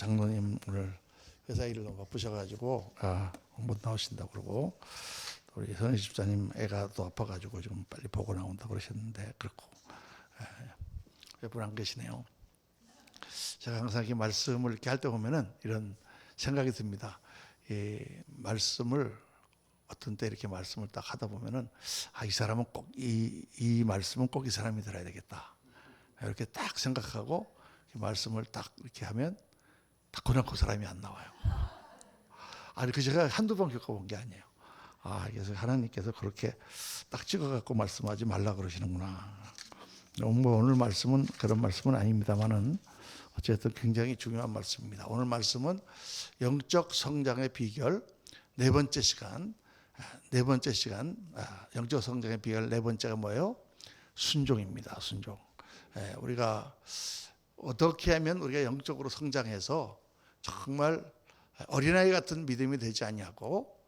장로님 오늘 회사 일로 바쁘셔가지고 못 나오신다고 그러고, 우리 선희 집사님 애가 또 아파가지고 지금 빨리 보고 나온다고 그러셨는데 그렇고 몇 분 안 계시네요. 제가 항상 이렇게 말씀을 이렇게 할 때 보면은 이런 생각이 듭니다. 이 말씀을 어떤 때 이렇게 말씀을 딱 하다 보면은 이 사람은 꼭 이 말씀은 꼭 이 사람이 들어야 되겠다, 이렇게 딱 생각하고 이 말씀을 딱 이렇게 하면 딱 그 사람이 안 나와요. 그 제가 한두 번 겪어본 게 아니에요. 그래서 하나님께서 그렇게 딱 찍어갖고 말씀하지 말라 그러시는구나. 오늘 말씀은 그런 말씀은 아닙니다만은 어쨌든 굉장히 중요한 말씀입니다. 오늘 말씀은 영적 성장의 비결 네 번째 시간, 영적 성장의 비결 네 번째가 뭐예요? 순종입니다. 순종. 우리가 어떻게 하면 우리가 영적으로 성장해서 정말 어린아이 같은 믿음이 되지 않냐고,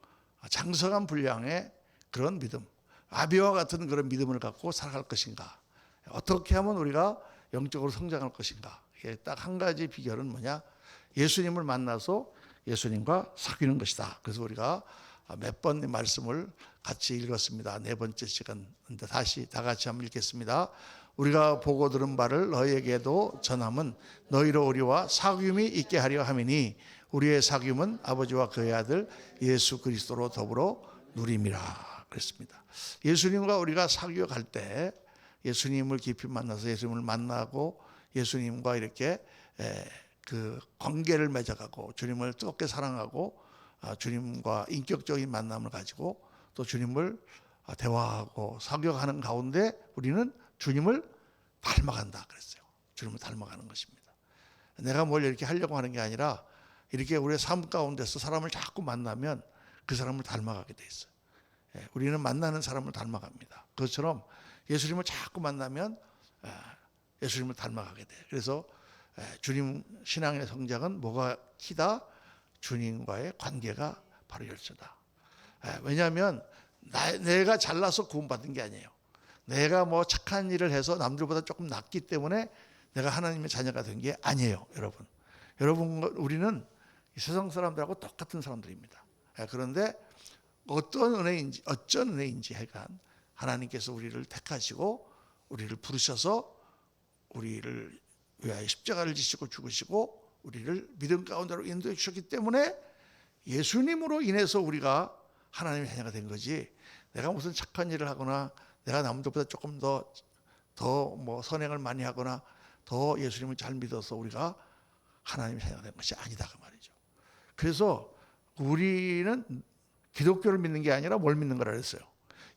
장성한 분량의 그런 믿음, 아비와 같은 그런 믿음을 갖고 살아갈 것인가, 어떻게 하면 우리가 영적으로 성장할 것인가. 딱 한 가지 비결은 뭐냐? 예수님을 만나서 예수님과 사귀는 것이다. 그래서 우리가 몇 번 말씀을 같이 읽었습니다. 네 번째 시간인데 다시 다 같이 한번 읽겠습니다. 우리가 보고 들은 바를 너희에게도 전함은 너희로 우리와 사귐이 있게 하려 함이니 우리의 사귐은 아버지와 그의 아들 예수 그리스도로 더불어 누림이라 그랬습니다. 예수님과 우리가 사귀어 갈 때, 예수님을 깊이 만나서 예수님을 만나고 예수님과 이렇게 그 관계를 맺어가고 주님을 뜨겁게 사랑하고 주님과 인격적인 만남을 가지고 또 주님을 대화하고 사귀어가는 가운데 우리는 주님을 닮아간다 그랬어요. 주님을 닮아가는 것입니다. 내가 뭘 이렇게 하려고 하는 게 아니라 이렇게 우리의 삶 가운데서 사람을 자꾸 만나면 그 사람을 닮아가게 돼 있어요. 우리는 만나는 사람을 닮아갑니다. 그것처럼 예수님을 자꾸 만나면 예수님을 닮아가게 돼요. 그래서 주님 신앙의 성장은 뭐가 키다? 주님과의 관계가 바로 열쇠다. 왜냐하면 내가 잘나서 구원받은 게 아니에요. 내가 뭐 착한 일을 해서 남들보다 조금 낫기 때문에 내가 하나님의 자녀가 된 게 아니에요. 여러분 우리는 세상 사람들하고 똑같은 사람들입니다. 그런데 어떤 은혜인지 하여간 하나님께서 우리를 택하시고 우리를 부르셔서 우리를 위하여 십자가를 지시고 죽으시고 우리를 믿음 가운데로 인도해 주셨기 때문에 예수님으로 인해서 우리가 하나님의 자녀가 된 거지, 내가 무슨 착한 일을 하거나 내가 남들보다 조금 더 뭐 선행을 많이 하거나 더 예수님을 잘 믿어서 우리가 하나님의 자녀가 된 것이 아니다 그 말이죠. 그래서 우리는 기독교를 믿는 게 아니라 뭘 믿는 거라 그랬어요?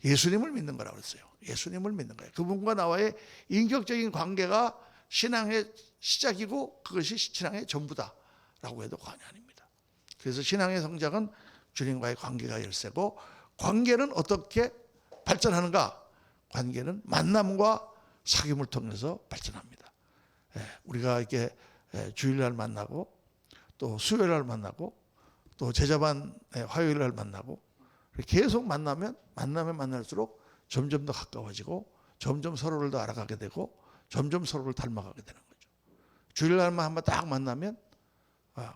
예수님을 믿는 거라고 그랬어요. 예수님을 믿는 거예요. 그분과 나와의 인격적인 관계가 신앙의 시작이고 그것이 신앙의 전부다라고 해도 과언이 아닙니다. 그래서 신앙의 성장은 주님과의 관계가 열쇠고, 관계는 어떻게 발전하는가? 관계는 만남과 사귐을 통해서 발전합니다. 우리가 이렇게 주일날 만나고 또 수요일날 만나고 또 제자반 화요일날 만나고 계속 만나면 만날수록 점점 더 가까워지고 점점 서로를 더 알아가게 되고 점점 서로를 닮아가게 되는 거죠. 주일날만 한번 딱 만나면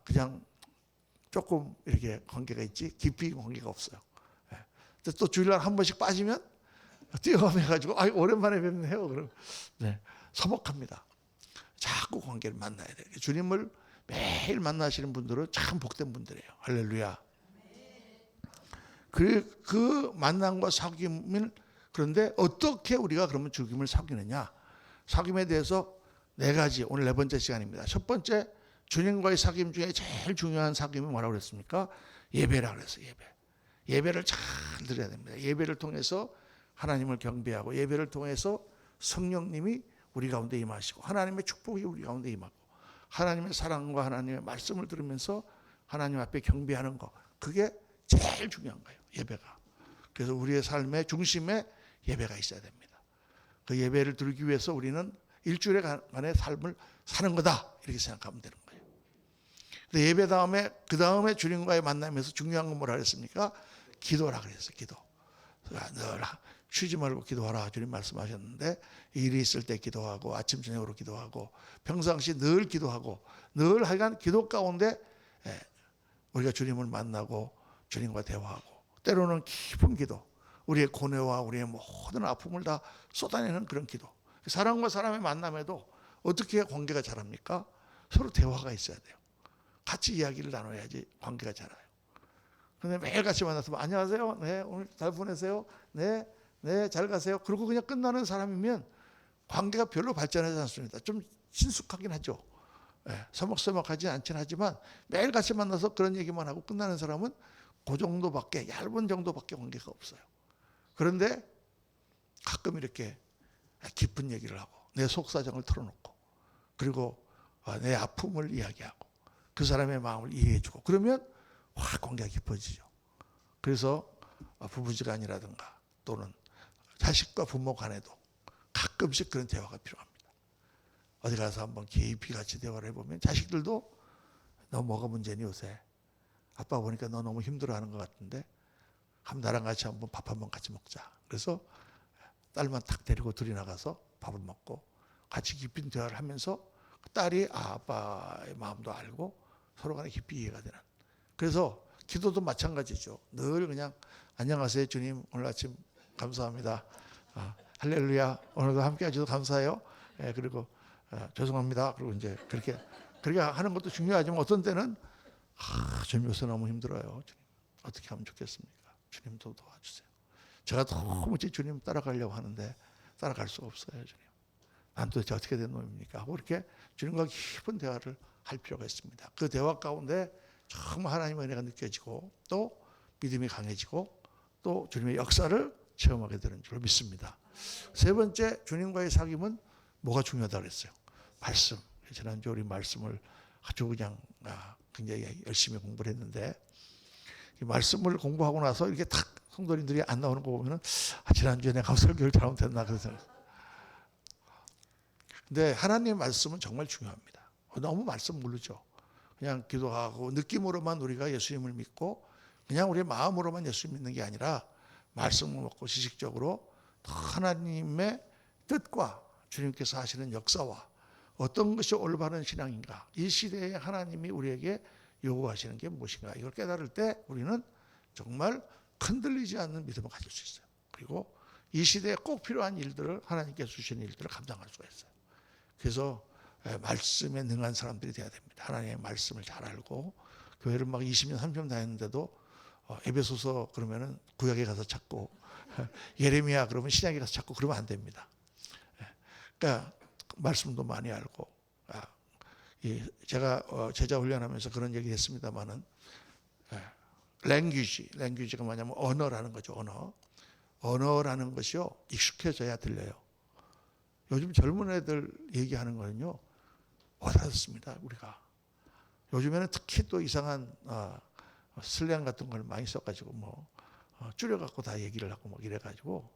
그냥 조금 이렇게 관계가 있지 깊이 관계가 없어요. 또 주일날 한 번씩 빠지면 뛰어가면가지고 오랜만에 뵙네요. 그럼 서먹합니다. 자꾸 관계를 만나야 돼요. 주님을 매일 만나시는 분들은 참 복된 분들이에요. 할렐루야. 그 만남과 사귐을, 그런데 어떻게 우리가 그러면 주님을 사귀느냐? 사귐에 대해서 네 가지, 오늘 네 번째 시간입니다. 첫 번째, 주님과의 사귐 중에 제일 중요한 사귐이 뭐라고 그랬습니까? 예배라고 그랬어요. 예배를 잘 드려야 됩니다. 예배를 통해서 하나님을 경배하고 예배를 통해서 성령님이 우리 가운데 임하시고 하나님의 축복이 우리 가운데 임하고 하나님의 사랑과 하나님의 말씀을 들으면서 하나님 앞에 경배하는 것, 그게 제일 중요한 거예요. 예배가. 그래서 우리의 삶의 중심에 예배가 있어야 됩니다. 그 예배를 드리기 위해서 우리는 일주일간의 삶을 사는 거다, 이렇게 생각하면 되는 거예요. 근데 예배 다음에 그 다음에 주님과의 만남에서 중요한 건 뭐라 그랬습니까? 기도라 그랬어요. 기도. 늘 쉬지 말고 기도하라 주님 말씀하셨는데 일이 있을 때 기도하고 아침 저녁으로 기도하고 평상시 늘 기도하고 늘 하여간 기도 가운데 우리가 주님을 만나고 주님과 대화하고 때로는 깊은 기도, 우리의 고뇌와 우리의 모든 아픔을 다 쏟아내는 그런 기도. 사람과 사람의 만남에도 어떻게 관계가 자랍니까? 서로 대화가 있어야 돼요. 같이 이야기를 나눠야지 관계가 자라요. 그런데 매일 같이 만나서 안녕하세요. 네, 오늘 잘 보내세요. 네, 네, 잘 가세요. 그리고 그냥 끝나는 사람이면 관계가 별로 발전하지 않습니다. 좀 친숙하긴 하죠. 서먹서먹하지 않긴 하지만 매일 같이 만나서 그런 얘기만 하고 끝나는 사람은 그 정도밖에, 얇은 정도밖에 관계가 없어요. 그런데 가끔 이렇게 깊은 얘기를 하고 내 속사정을 털어놓고 그리고 내 아픔을 이야기하고 그 사람의 마음을 이해해주고 그러면 확 관계가 깊어지죠. 그래서 부부지간이라든가 또는 자식과 부모 간에도 가끔씩 그런 대화가 필요합니다. 어디 가서 한번 깊이 같이 대화를 해보면 자식들도 너 뭐가 문제니 요새? 아빠 보니까 너 너무 힘들어하는 것 같은데 한번 나랑 같이 한번 밥 한번 같이 먹자. 그래서 딸만 탁 데리고 둘이 나가서 밥을 먹고 같이 깊은 대화를 하면서 딸이 아빠의 마음도 알고 서로 간에 깊이 이해가 되는. 그래서 기도도 마찬가지죠. 늘 그냥 안녕하세요 주님 오늘 아침 감사합니다. 할렐루야 오늘도 함께 해주셔서 감사해요. 그리고 죄송합니다. 그리고 이제 그렇게 하는 것도 중요하지만 어떤 때는 주님 요새 너무 힘들어요. 주님 어떻게 하면 좋겠습니까? 주님도 도와주세요. 제가 너무 주님 따라가려고 하는데 따라갈 수가 없어요. 주님. 난 도대체 어떻게 된 놈입니까? 하고 이렇게 주님과 깊은 대화를 할 필요가 있습니다. 그 대화 가운데 정말 하나님의 은혜가 느껴지고 또 믿음이 강해지고 또 주님의 역사를 체험하게 되는 줄 믿습니다. 세 번째 주님과의 사귐은 뭐가 중요하다고 그랬어요? 말씀. 지난주 우리 말씀을 아주 그냥 굉장히 열심히 공부를 했는데 이 말씀을 공부하고 나서 이렇게 탁 성도님들이 안 나오는 거 보면은 지난주에 내가 설교를 잘못했나 그래서. 근데 하나님의 말씀은 정말 중요합니다. 너무 말씀 모르죠. 그냥 기도하고 느낌으로만 우리가 예수님을 믿고 그냥 우리의 마음으로만 예수님 믿는 게 아니라 말씀을 먹고 지식적으로 하나님의 뜻과 주님께서 하시는 역사와 어떤 것이 올바른 신앙인가, 이 시대에 하나님이 우리에게 요구하시는 게 무엇인가 이걸 깨달을 때 우리는 정말 흔들리지 않는 믿음을 가질 수 있어요. 그리고 이 시대에 꼭 필요한 일들을 하나님께서 주시는 일들을 감당할 수가 있어요. 그래서 말씀에 능한 사람들이 돼야 됩니다. 하나님의 말씀을 잘 알고 교회를 막 20년 30년 다녔는데도 에베소서 그러면은 구약에 가서 찾고 예레미야 그러면 신약에 가서 찾고 그러면 안 됩니다. 그러니까 말씀도 많이 알고 제가 제자 훈련하면서 그런 얘기 했습니다마는 랭귀지가 뭐냐면 언어라는 거죠. 언어라는 것이요 익숙해져야 들려요. 요즘 젊은 애들 얘기하는 거는요 와닿습니다. 우리가 요즘에는 특히 또 이상한 슬랭 같은 걸 많이 써가지고 줄여갖고 다 얘기를 하고 막 이래가지고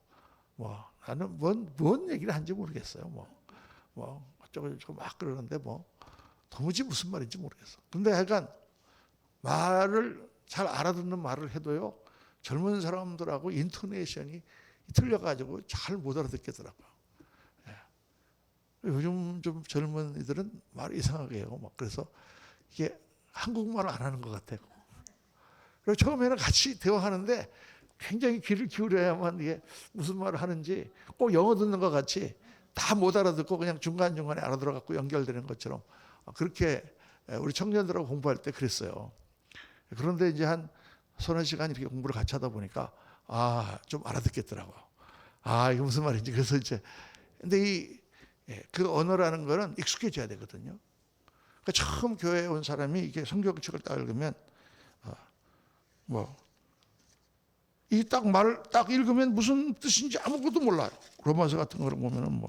나는 뭔 얘기를 하는지 모르겠어요. 어쩌고 막 그러는데 도무지 무슨 말인지 모르겠어. 근데 하여간 말을 잘 알아듣는 말을 해도요 젊은 사람들하고 인토네이션이 틀려가지고 잘 못 알아듣겠더라고요. 요즘 좀 젊은이들은 말을 이상하게 해요. 그래서 이게 한국말을 안 하는 것 같아요. 그리고 처음에는 같이 대화하는데 굉장히 귀를 기울여야만 이게 무슨 말을 하는지 꼭 영어 듣는 것 같이 다 못 알아듣고 그냥 중간중간에 알아들어갖고 연결되는 것처럼 그렇게 우리 청년들하고 공부할 때 그랬어요. 그런데 이제 한 서너 시간 이렇게 공부를 같이 하다 보니까 좀 알아듣겠더라고요. 이게 무슨 말인지. 그래서 이제 근데 그 언어라는 거는 익숙해져야 되거든요. 그러니까 처음 교회에 온 사람이 이게 성경책을 딱 읽으면 이 딱 말을 딱 읽으면 무슨 뜻인지 아무것도 몰라요. 로마서 같은 거를 보면은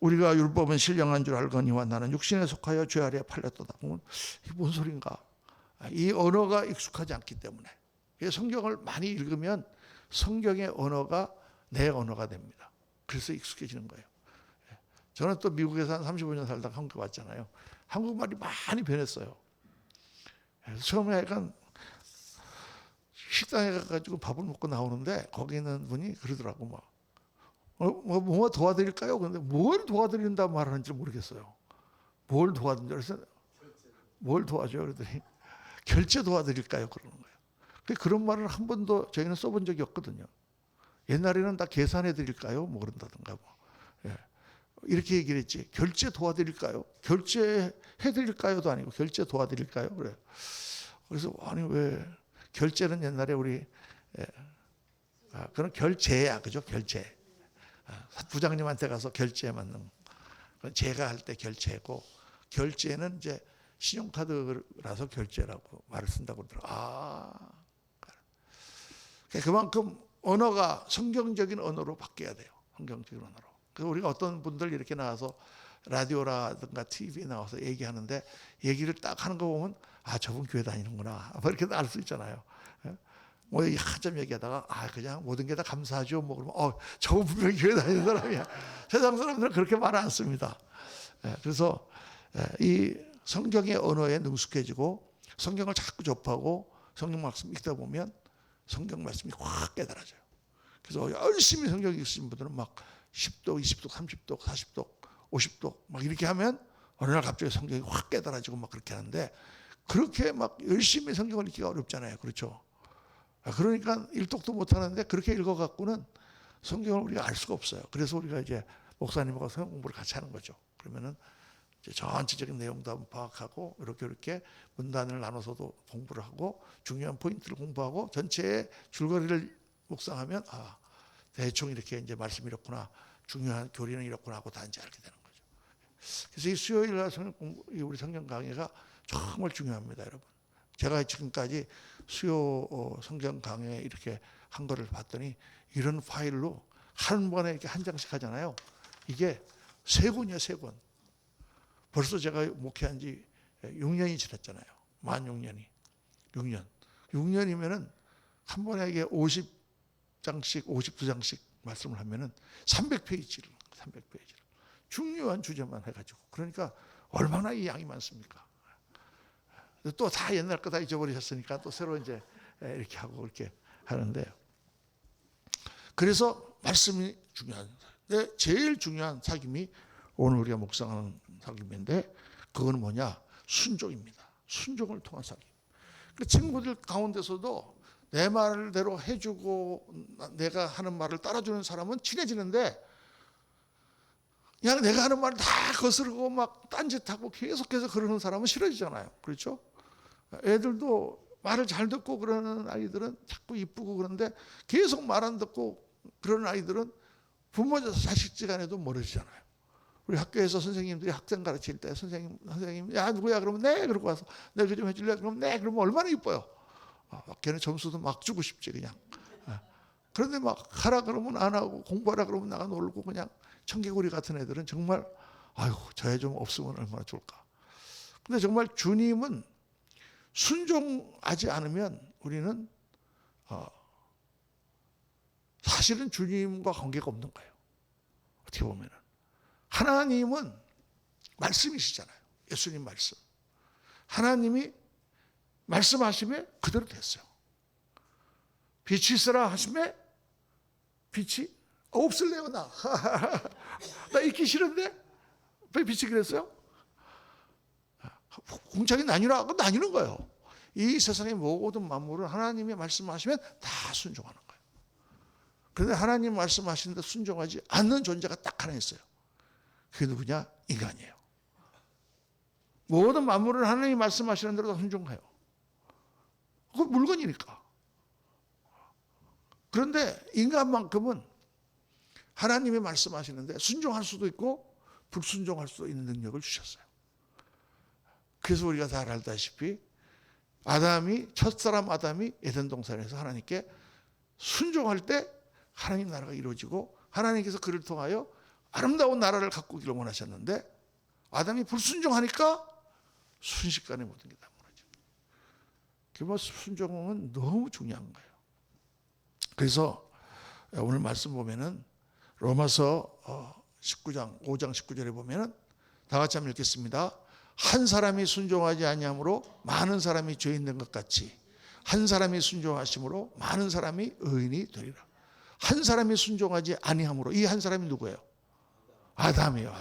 우리가 율법은 신령한 줄 알거니와 나는 육신에 속하여 죄 아래에 팔렸도다. 그러면 이게 뭔 소린가? 이 언어가 익숙하지 않기 때문에 성경을 많이 읽으면 성경의 언어가 내 언어가 됩니다. 그래서 익숙해지는 거예요. 저는 또 미국에서 한 35년 살다가 한국 왔잖아요. 한국말이 많이 변했어요. 그래서 처음에 약간 식당에 가가지고 밥을 먹고 나오는데 거기 있는 분이 그러더라고 막 뭐 도와드릴까요? 그런데 뭘 도와드린다 말하는지 모르겠어요. 뭘 도와드린다 그래서 뭘 도와줘요? 그러더니 결제 도와드릴까요? 그러는 거예요. 그런 말을 한 번도 저희는 써본 적이 없거든요. 옛날에는 다 계산해 드릴까요? 뭐 그런다든가 뭐. 예. 이렇게 얘기를 했지. 결제 도와드릴까요? 결제해 드릴까요도 아니고 결제 도와드릴까요? 그래요. 그래서 아니 왜 결제는 옛날에 우리 그런 결제야 그죠? 결제. 부장님한테 가서 결제 맞는 건 제가 할 때 결제고 결제는 이제 신용카드라서 결제라고 말을 쓴다고 그러더라고요. 그만큼 언어가 성경적인 언어로 바뀌어야 돼요. 성경적인 언어로. 그래서 우리가 어떤 분들 이렇게 나와서 라디오라든가 TV 나와서 얘기하는데 얘기를 딱 하는 거 보면 저분 교회 다니는구나. 뭐 이렇게 알 수 있잖아요. 뭐 한참 얘기하다가 그냥 모든 게 다 감사하죠. 뭐 그러면 저분 분명히 교회 다니는 사람이야. 세상 사람들은 그렇게 말 안 씁니다. 그래서 이 성경의 언어에 능숙해지고 성경을 자꾸 접하고 성경 말씀 읽다 보면 성경 말씀이 확 깨달아져요. 그래서 열심히 성경 읽으신 분들은 막 10독, 20독, 30독, 40독, 50독 막 이렇게 하면 어느 날 갑자기 성경이 확 깨달아지고 막 그렇게 하는데 그렇게 막 열심히 성경을 읽기가 어렵잖아요. 그렇죠? 그러니까 일독도 못 하는데 그렇게 읽어갖고는 성경을 우리가 알 수가 없어요. 그래서 우리가 이제 목사님하고 성경 공부를 같이 하는 거죠. 그러면은 이제 전체적인 내용도 한번 파악하고 이렇게 문단을 나눠서도 공부를 하고 중요한 포인트를 공부하고 전체의 줄거리를 묵상하면 대충 이렇게 이제 말씀이 이렇구나, 중요한 교리는 이렇구나 하고 다 이제 알게 되는 거죠. 그래서 이 수요일 날 우리 성경 강의가 정말 중요합니다, 여러분. 제가 지금까지 수요 성경 강의 이렇게 한 거를 봤더니 이런 파일로 한 번에 이렇게 한 장씩 하잖아요. 이게 3권이에요, 3권. 벌써 제가 목회한 지 6년이 지났잖아요. 만 6년이. 6년. 6년이면은 한 번에 이게 50장씩, 52장씩 말씀을 하면은 300페이지를. 중요한 주제만 해가지고. 그러니까 얼마나 이 양이 많습니까? 또 다 옛날 거 다 잊어버리셨으니까 또 새로 이제 이렇게 하고 이렇게 하는데요. 그래서 말씀이 중요한. 근데 제일 중요한 사귐이 오늘 우리가 묵상하는 사귐인데 그건 뭐냐? 순종입니다. 순종을 통한 사귐. 그 친구들 가운데서도 내 말대로 해주고 내가 하는 말을 따라주는 사람은 친해지는데 그냥 내가 하는 말을 다 거스르고 막 딴짓하고 계속해서 그러는 사람은 싫어지잖아요. 그렇죠? 애들도 말을 잘 듣고 그러는 아이들은 자꾸 이쁘고 그런데 계속 말 안 듣고 그러는 아이들은 부모 자식지간에도 멀어지잖아요. 우리 학교에서 선생님들이 학생 가르칠 때 선생님 야 누구야 그러면 네 그러고 와서 내가 좀 해줄래 그러면 네 그러면 얼마나 이뻐요. 걔는 점수도 막 주고 싶지 그냥. 그런데 막 하라 그러면 안 하고 공부하라 그러면 나가 놀고 그냥 청개구리 같은 애들은 정말 저 애 좀 없으면 얼마나 좋을까. 근데 정말 주님은 순종하지 않으면 우리는 사실은 주님과 관계가 없는 거예요. 어떻게 보면은 하나님은 말씀이시잖아요. 예수님 말씀. 하나님이 말씀하심에 그대로 됐어요. 빛이 있으라 하심에 빛이 없을래요 나. 나 있기 싫은데 왜 빛이 그랬어요? 공창이 나뉘라 하고 나뉘는 거예요. 이 세상의 모든 만물은 하나님이 말씀하시면 다 순종하는 거예요. 그런데 하나님 말씀하시는데 순종하지 않는 존재가 딱 하나 있어요. 그게 누구냐? 인간이에요. 모든 만물은 하나님이 말씀하시는 대로 다 순종해요. 그건 물건이니까. 그런데 인간만큼은 하나님이 말씀하시는데 순종할 수도 있고 불순종할 수도 있는 능력을 주셨어요. 그래서 우리가 잘 알다시피 첫사람 아담이 에덴 동산에서 하나님께 순종할 때 하나님 나라가 이루어지고 하나님께서 그를 통하여 아름다운 나라를 가꾸기를 원하셨는데 아담이 불순종하니까 순식간에 모든 게 다 무너져. 그래서 순종은 너무 중요한 거예요. 그래서 오늘 말씀 보면은 로마서 19장 5장 19절에 보면은 다 같이 한번 읽겠습니다. 한 사람이 순종하지 아니함으로 많은 사람이 죄인 된 것 같이 한 사람이 순종하심으로 많은 사람이 의인이 되리라. 한 사람이 순종하지 아니함으로. 이 한 사람이 누구예요? 아담이에요.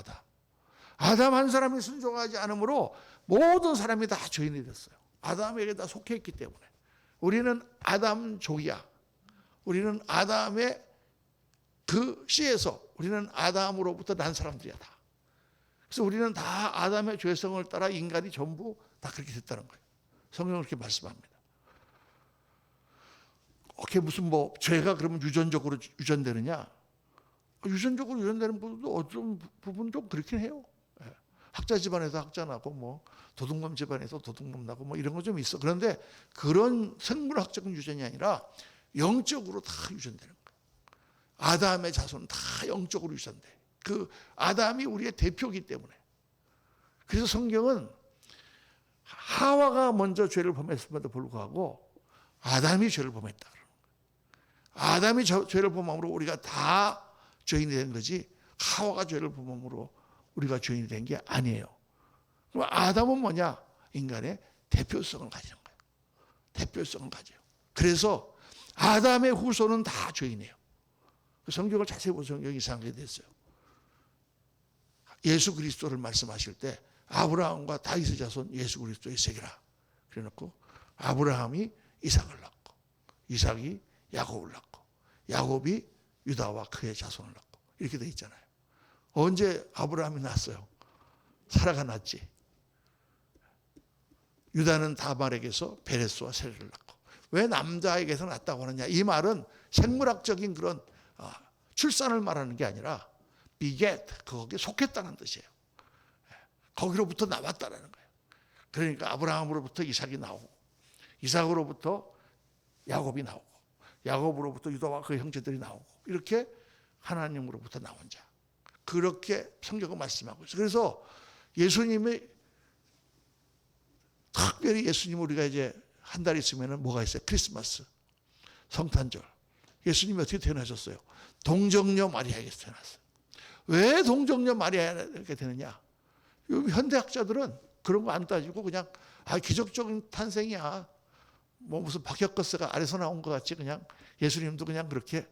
아담 한 사람이 순종하지 않으므로 모든 사람이 다 죄인이 됐어요. 아담에게 다 속해 있기 때문에. 우리는 아담족이야. 우리는 아담의 그 씨에서, 우리는 아담으로부터 난 사람들이야 다. 그래서 우리는 다 아담의 죄성을 따라 인간이 전부 다 그렇게 됐다는 거예요. 성경은 그렇게 말씀합니다. 그게 무슨 뭐 죄가 그러면 유전적으로 유전되느냐? 유전적으로 유전되는 부분도 어떤 부분 좀 그렇긴 해요. 학자 집안에서 학자 나고 뭐 도둑놈 집안에서 도둑놈 나고 뭐 이런 거 좀 있어. 그런데 그런 생물학적인 유전이 아니라 영적으로 다 유전되는 거예요. 아담의 자손은 다 영적으로 유전돼. 그 아담이 우리의 대표이기 때문에. 그래서 성경은 하와가 먼저 죄를 범했음에도 불구하고 아담이 죄를 범했다. 아담이 죄를 범함으로 우리가 다 죄인이 된 거지, 하와가 죄를 범함으로 우리가 죄인이 된 게 아니에요. 그럼 아담은 뭐냐? 인간의 대표성을 가지는 거예요. 대표성을 가져요. 그래서 아담의 후손은 다 죄인이에요. 성경을 자세히 보면 성경이 이상하게 됐어요. 예수 그리스도를 말씀하실 때 아브라함과 다윗의 자손 예수 그리스도의 세계라 그래놓고 아브라함이 이삭을 낳고 이삭이 야곱을 낳고 야곱이 유다와 그의 자손을 낳고 이렇게 돼 있잖아요. 언제 아브라함이 낳았어요? 사라가 낳았지. 유다는 다말에게서 베레스와 세레를 낳고. 왜 남자에게서 낳았다고 하느냐? 이 말은 생물학적인 그런 출산을 말하는 게 아니라 beget, 거기에 속했다는 뜻이에요. 거기로부터 나왔다는 거예요. 그러니까 아브라함으로부터 이삭이 나오고 이삭으로부터 야곱이 나오고 야곱으로부터 유다와 그 형제들이 나오고 이렇게 하나님으로부터 나온 자. 그렇게 성경은 말씀하고 있어요. 그래서 예수님이 특별히 예수님 우리가 이제 한 달 있으면 뭐가 있어요? 크리스마스, 성탄절. 예수님이 어떻게 태어나셨어요? 동정녀 마리아에게서 태어났어요. 왜 동정녀 마리아에게 되느냐? 현대학자들은 그런 거 안 따지고 그냥 기적적인 탄생이야. 뭐 무슨 박혁거스가 아래서 나온 것 같이 그냥 예수님도 그냥 그렇게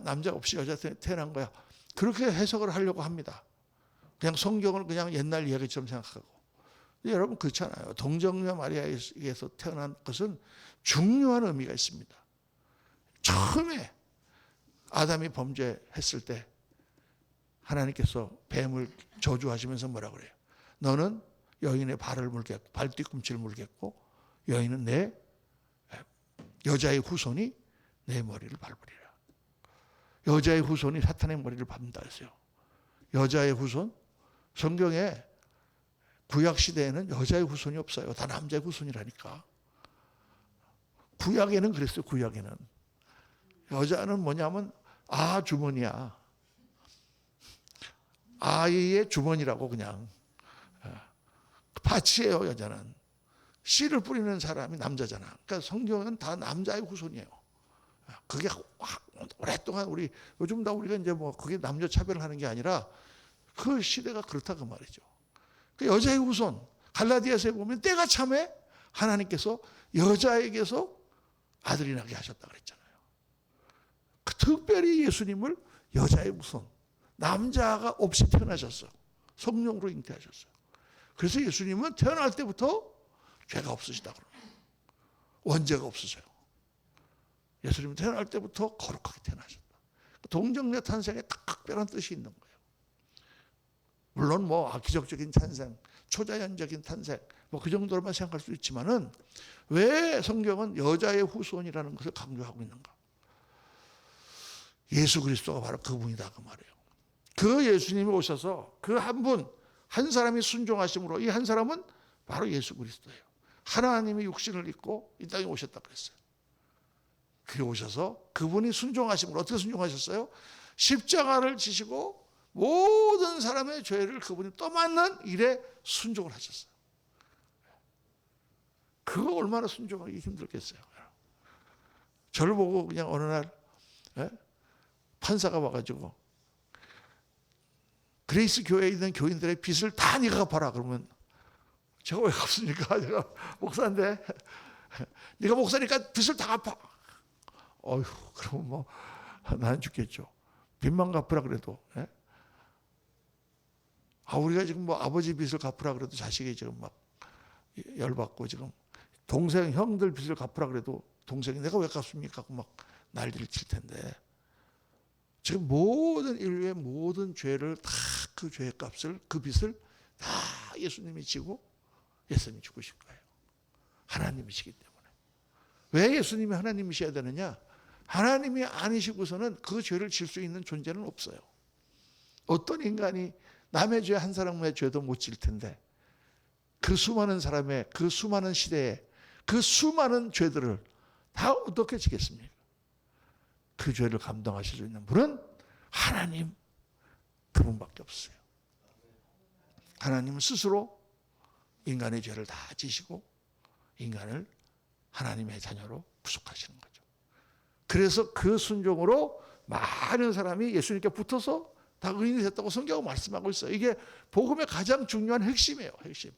남자 없이 여자 태어난 거야. 그렇게 해석을 하려고 합니다. 그냥 성경을 그냥 옛날 이야기처럼 생각하고. 여러분 그렇잖아요. 동정녀 마리아에게서 태어난 것은 중요한 의미가 있습니다. 처음에 아담이 범죄했을 때 하나님께서 뱀을 저주하시면서 뭐라 그래요? 너는 여인의 발을 물겠고 발뒤꿈치를 물겠고 여인은 내 여자의 후손이 내 머리를 밟으리라. 여자의 후손이 사탄의 머리를 밟는다 했어요. 여자의 후손? 성경에 구약 시대에는 여자의 후손이 없어요. 다 남자의 후손이라니까. 구약에는 그랬어요. 구약에는 여자는 뭐냐면 주머니야. 아이의 주머니라고 그냥 밭이에요. 여자는 씨를 뿌리는 사람이 남자잖아. 그러니까 성경은 다 남자의 후손이에요. 그게 오랫동안 요즘 다 우리가 이제 뭐 그게 남녀 차별을 하는 게 아니라 그 시대가 그렇다 그 말이죠. 그 여자의 후손 갈라디아서에 보면 때가 참에 하나님께서 여자에게서 아들이 나게 하셨다 그랬잖아요. 그 특별히 예수님을 여자의 후손 남자가 없이 태어나셨어. 성령으로 잉태하셨어요. 그래서 예수님은 태어날 때부터 죄가 없으시다 그러면 원죄가 없으세요. 예수님은 태어날 때부터 거룩하게 태어나셨다. 동정녀 탄생에 특별한 뜻이 있는 거예요. 물론 뭐 기적적인 탄생, 초자연적인 탄생 뭐 그 정도로만 생각할 수 있지만은 왜 성경은 여자의 후손이라는 것을 강조하고 있는가? 예수 그리스도가 바로 그분이다 그 말이에요. 그 예수님이 오셔서 그 한 사람이 순종하심으로 이 한 사람은 바로 예수 그리스도예요. 하나님이 육신을 입고 이 땅에 오셨다 그랬어요. 그게 오셔서 그분이 순종하심으로 어떻게 순종하셨어요? 십자가를 지시고 모든 사람의 죄를 그분이 떠맡는 일에 순종을 하셨어요. 그거 얼마나 순종하기 힘들겠어요. 저를 보고 그냥 어느 날 판사가 와가지고 그레이스 교회에 있는 교인들의 빚을 다 네가 갚아라 그러면 제가 왜 갚습니까? 제가 목사인데 네가 목사니까 빚을 다 갚아. 어휴, 그러면 뭐 나는 죽겠죠. 빚만 갚으라 그래도. 예? 우리가 지금 뭐 아버지 빚을 갚으라 그래도 자식이 지금 막 열받고, 지금 동생 형들 빚을 갚으라 그래도 동생이 내가 왜 갚습니까? 하고 막 난리를 칠 텐데, 지금 모든 인류의 모든 죄를 다, 그 죄의 값을, 그 빚을 다 예수님이 지고 예수님이 죽으신 거예요. 하나님이시기 때문에. 왜 예수님이 하나님이셔야 되느냐? 하나님이 아니시고서는 그 죄를 질 수 있는 존재는 없어요. 어떤 인간이 남의 죄 한 사람의 죄도 못 질 텐데, 그 수많은 사람의, 그 수많은 시대에 그 수많은 죄들을 다 어떻게 지겠습니까? 그 죄를 감당하실 수 있는 분은 하나님, 그분밖에 없어요. 하나님은 스스로 인간의 죄를 다 지시고 인간을 하나님의 자녀로 부속하시는 거죠. 그래서 그 순종으로 많은 사람이 예수님께 붙어서 다 의인이 됐다고 성경은 말씀하고 있어요. 이게 복음의 가장 중요한 핵심이에요. 핵심.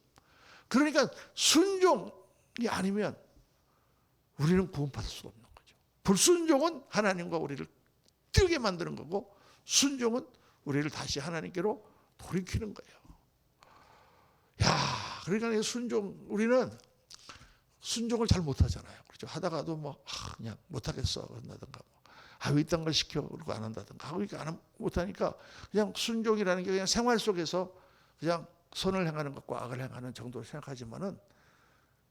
그러니까 순종이 아니면 우리는 구원받을 수가 없는 거죠. 불순종은 하나님과 우리를 뜨게 만드는 거고, 순종은 우리를 다시 하나님께로 돌이키는 거예요. 그러니까 우리는 순종을 잘 못하잖아요. 그렇죠? 하다가도 뭐 그냥 못하겠어 그런다든가, 이딴 걸 시켜 그러고 안 한다든가 하고 못하니까 그냥 순종이라는 게 그냥 생활 속에서 그냥 선을 행하는 것과 악을 행하는 정도로 생각하지만은,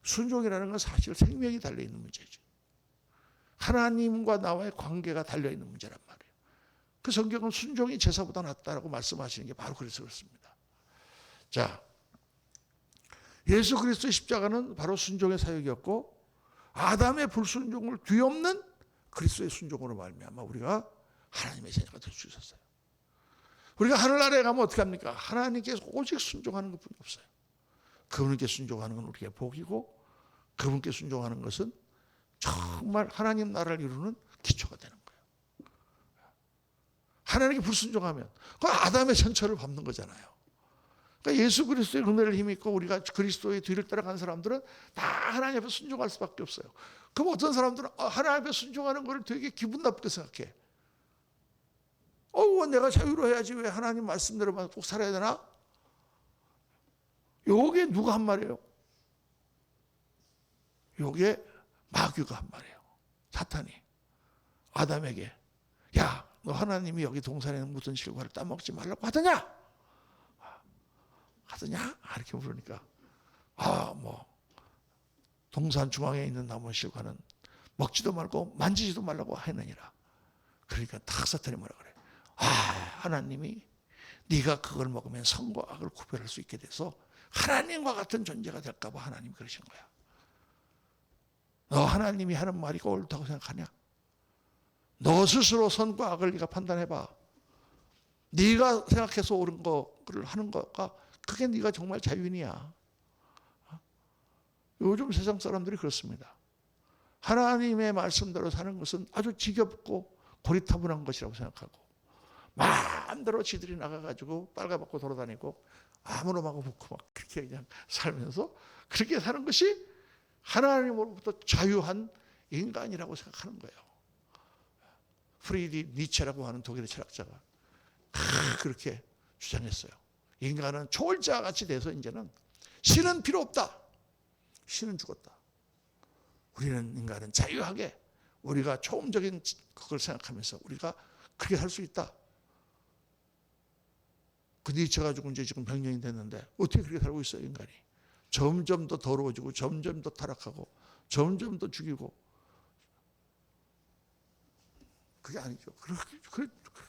순종이라는 건 사실 생명이 달려있는 문제죠. 하나님과 나와의 관계가 달려있는 문제란 말이에요. 그 성경은 순종이 제사보다 낫다라고 말씀하시는 게 바로 그래서 그렇습니다. 자, 예수 그리스도의 십자가는 바로 순종의 사역이었고, 아담의 불순종을 뒤엎는 그리스도의 순종으로 말미암아 우리가 하나님의 자녀가 될 수 있었어요. 우리가 하늘나라에 가면 어떻게 합니까? 하나님께 오직 순종하는 것뿐이 없어요. 그분께 순종하는 건 우리의 복이고, 그분께 순종하는 것은 정말 하나님 나라를 이루는 기초가 되는 거예요. 하나님께 불순종하면 그 아담의 천처를 밟는 거잖아요. 그러니까 예수 그리스도의 은혜를 힘입고 우리가 그리스도의 뒤를 따라간 사람들은 다 하나님 앞에 순종할 수밖에 없어요. 그럼 어떤 사람들은 하나님 앞에 순종하는 걸 되게 기분 나쁘게 생각해. 내가 자유로 해야지 왜 하나님 말씀대로만 꼭 살아야 되나? 요게 누가 한 말이에요? 요게 마귀가 한 말이에요. 사탄이 아담에게, 야, 너 하나님이 여기 동산에 묻은 실과를 따먹지 말라고 하더냐? 이렇게 물으니까, 동산 중앙에 있는 나무 실과는 먹지도 말고 만지지도 말라고 하느니라. 그러니까 딱 사탄이 뭐라 그래? 하나님이 네가 그걸 먹으면 선과 악을 구별할 수 있게 돼서 하나님과 같은 존재가 될까 봐 하나님이 그러신 거야. 너 하나님이 하는 말이 옳다고 생각하냐? 너 스스로 선과 악을 네가 판단해봐. 네가 생각해서 옳은 거를 하는 거가 그게 네가 정말 자유인이야. 요즘 세상 사람들이 그렇습니다. 하나님의 말씀대로 사는 것은 아주 지겹고 고리타분한 것이라고 생각하고, 마음대로 지들이 나가가지고 빨가벗고 돌아다니고 아무놈하고 붙고 막 그렇게 그냥 살면서 그렇게 사는 것이 하나님으로부터 자유한 인간이라고 생각하는 거예요. 프리디 니체라고 하는 독일의 철학자가 그렇게 주장했어요. 인간은 초월자 같이 돼서 이제는 신은 필요 없다. 신은 죽었다. 우리는 인간은 자유하게 우리가 초음적인 그걸 생각하면서 우리가 그렇게 살 수 있다. 그 니체가 죽은 지 지금 100년이 됐는데 어떻게 그렇게 살고 있어요, 인간이? 점점 더 더러워지고 점점 더 타락하고 점점 더 죽이고. 그게 아니죠.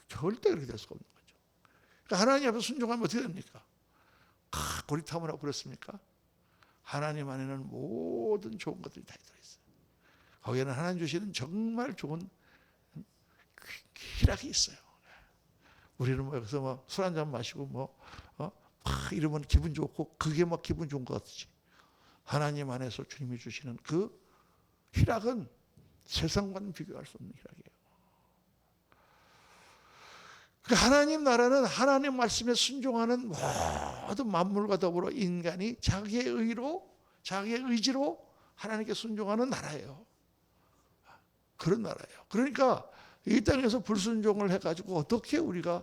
절대 그렇게 될 수가 없는 거죠. 그러니까 하나님 앞에 순종하면 어떻게 됩니까? 고리타분하고 그렇습니까? 하나님 안에는 모든 좋은 것들이 다 들어있어요. 거기에는 하나님 주시는 정말 좋은 희락이 있어요. 우리는 여기서 술 한잔 마시고 이러면 기분 좋고 그게 기분 좋은 것 같지. 하나님 안에서 주님이 주시는 그 희락은 세상과는 비교할 수 없는 희락이에요. 그러니까 하나님 나라는 하나님 말씀에 순종하는 모든 만물과 더불어 인간이 자기의 의로, 자기의 의지로 하나님께 순종하는 나라예요. 그런 나라예요. 그러니까 이 땅에서 불순종을 해가지고 어떻게 우리가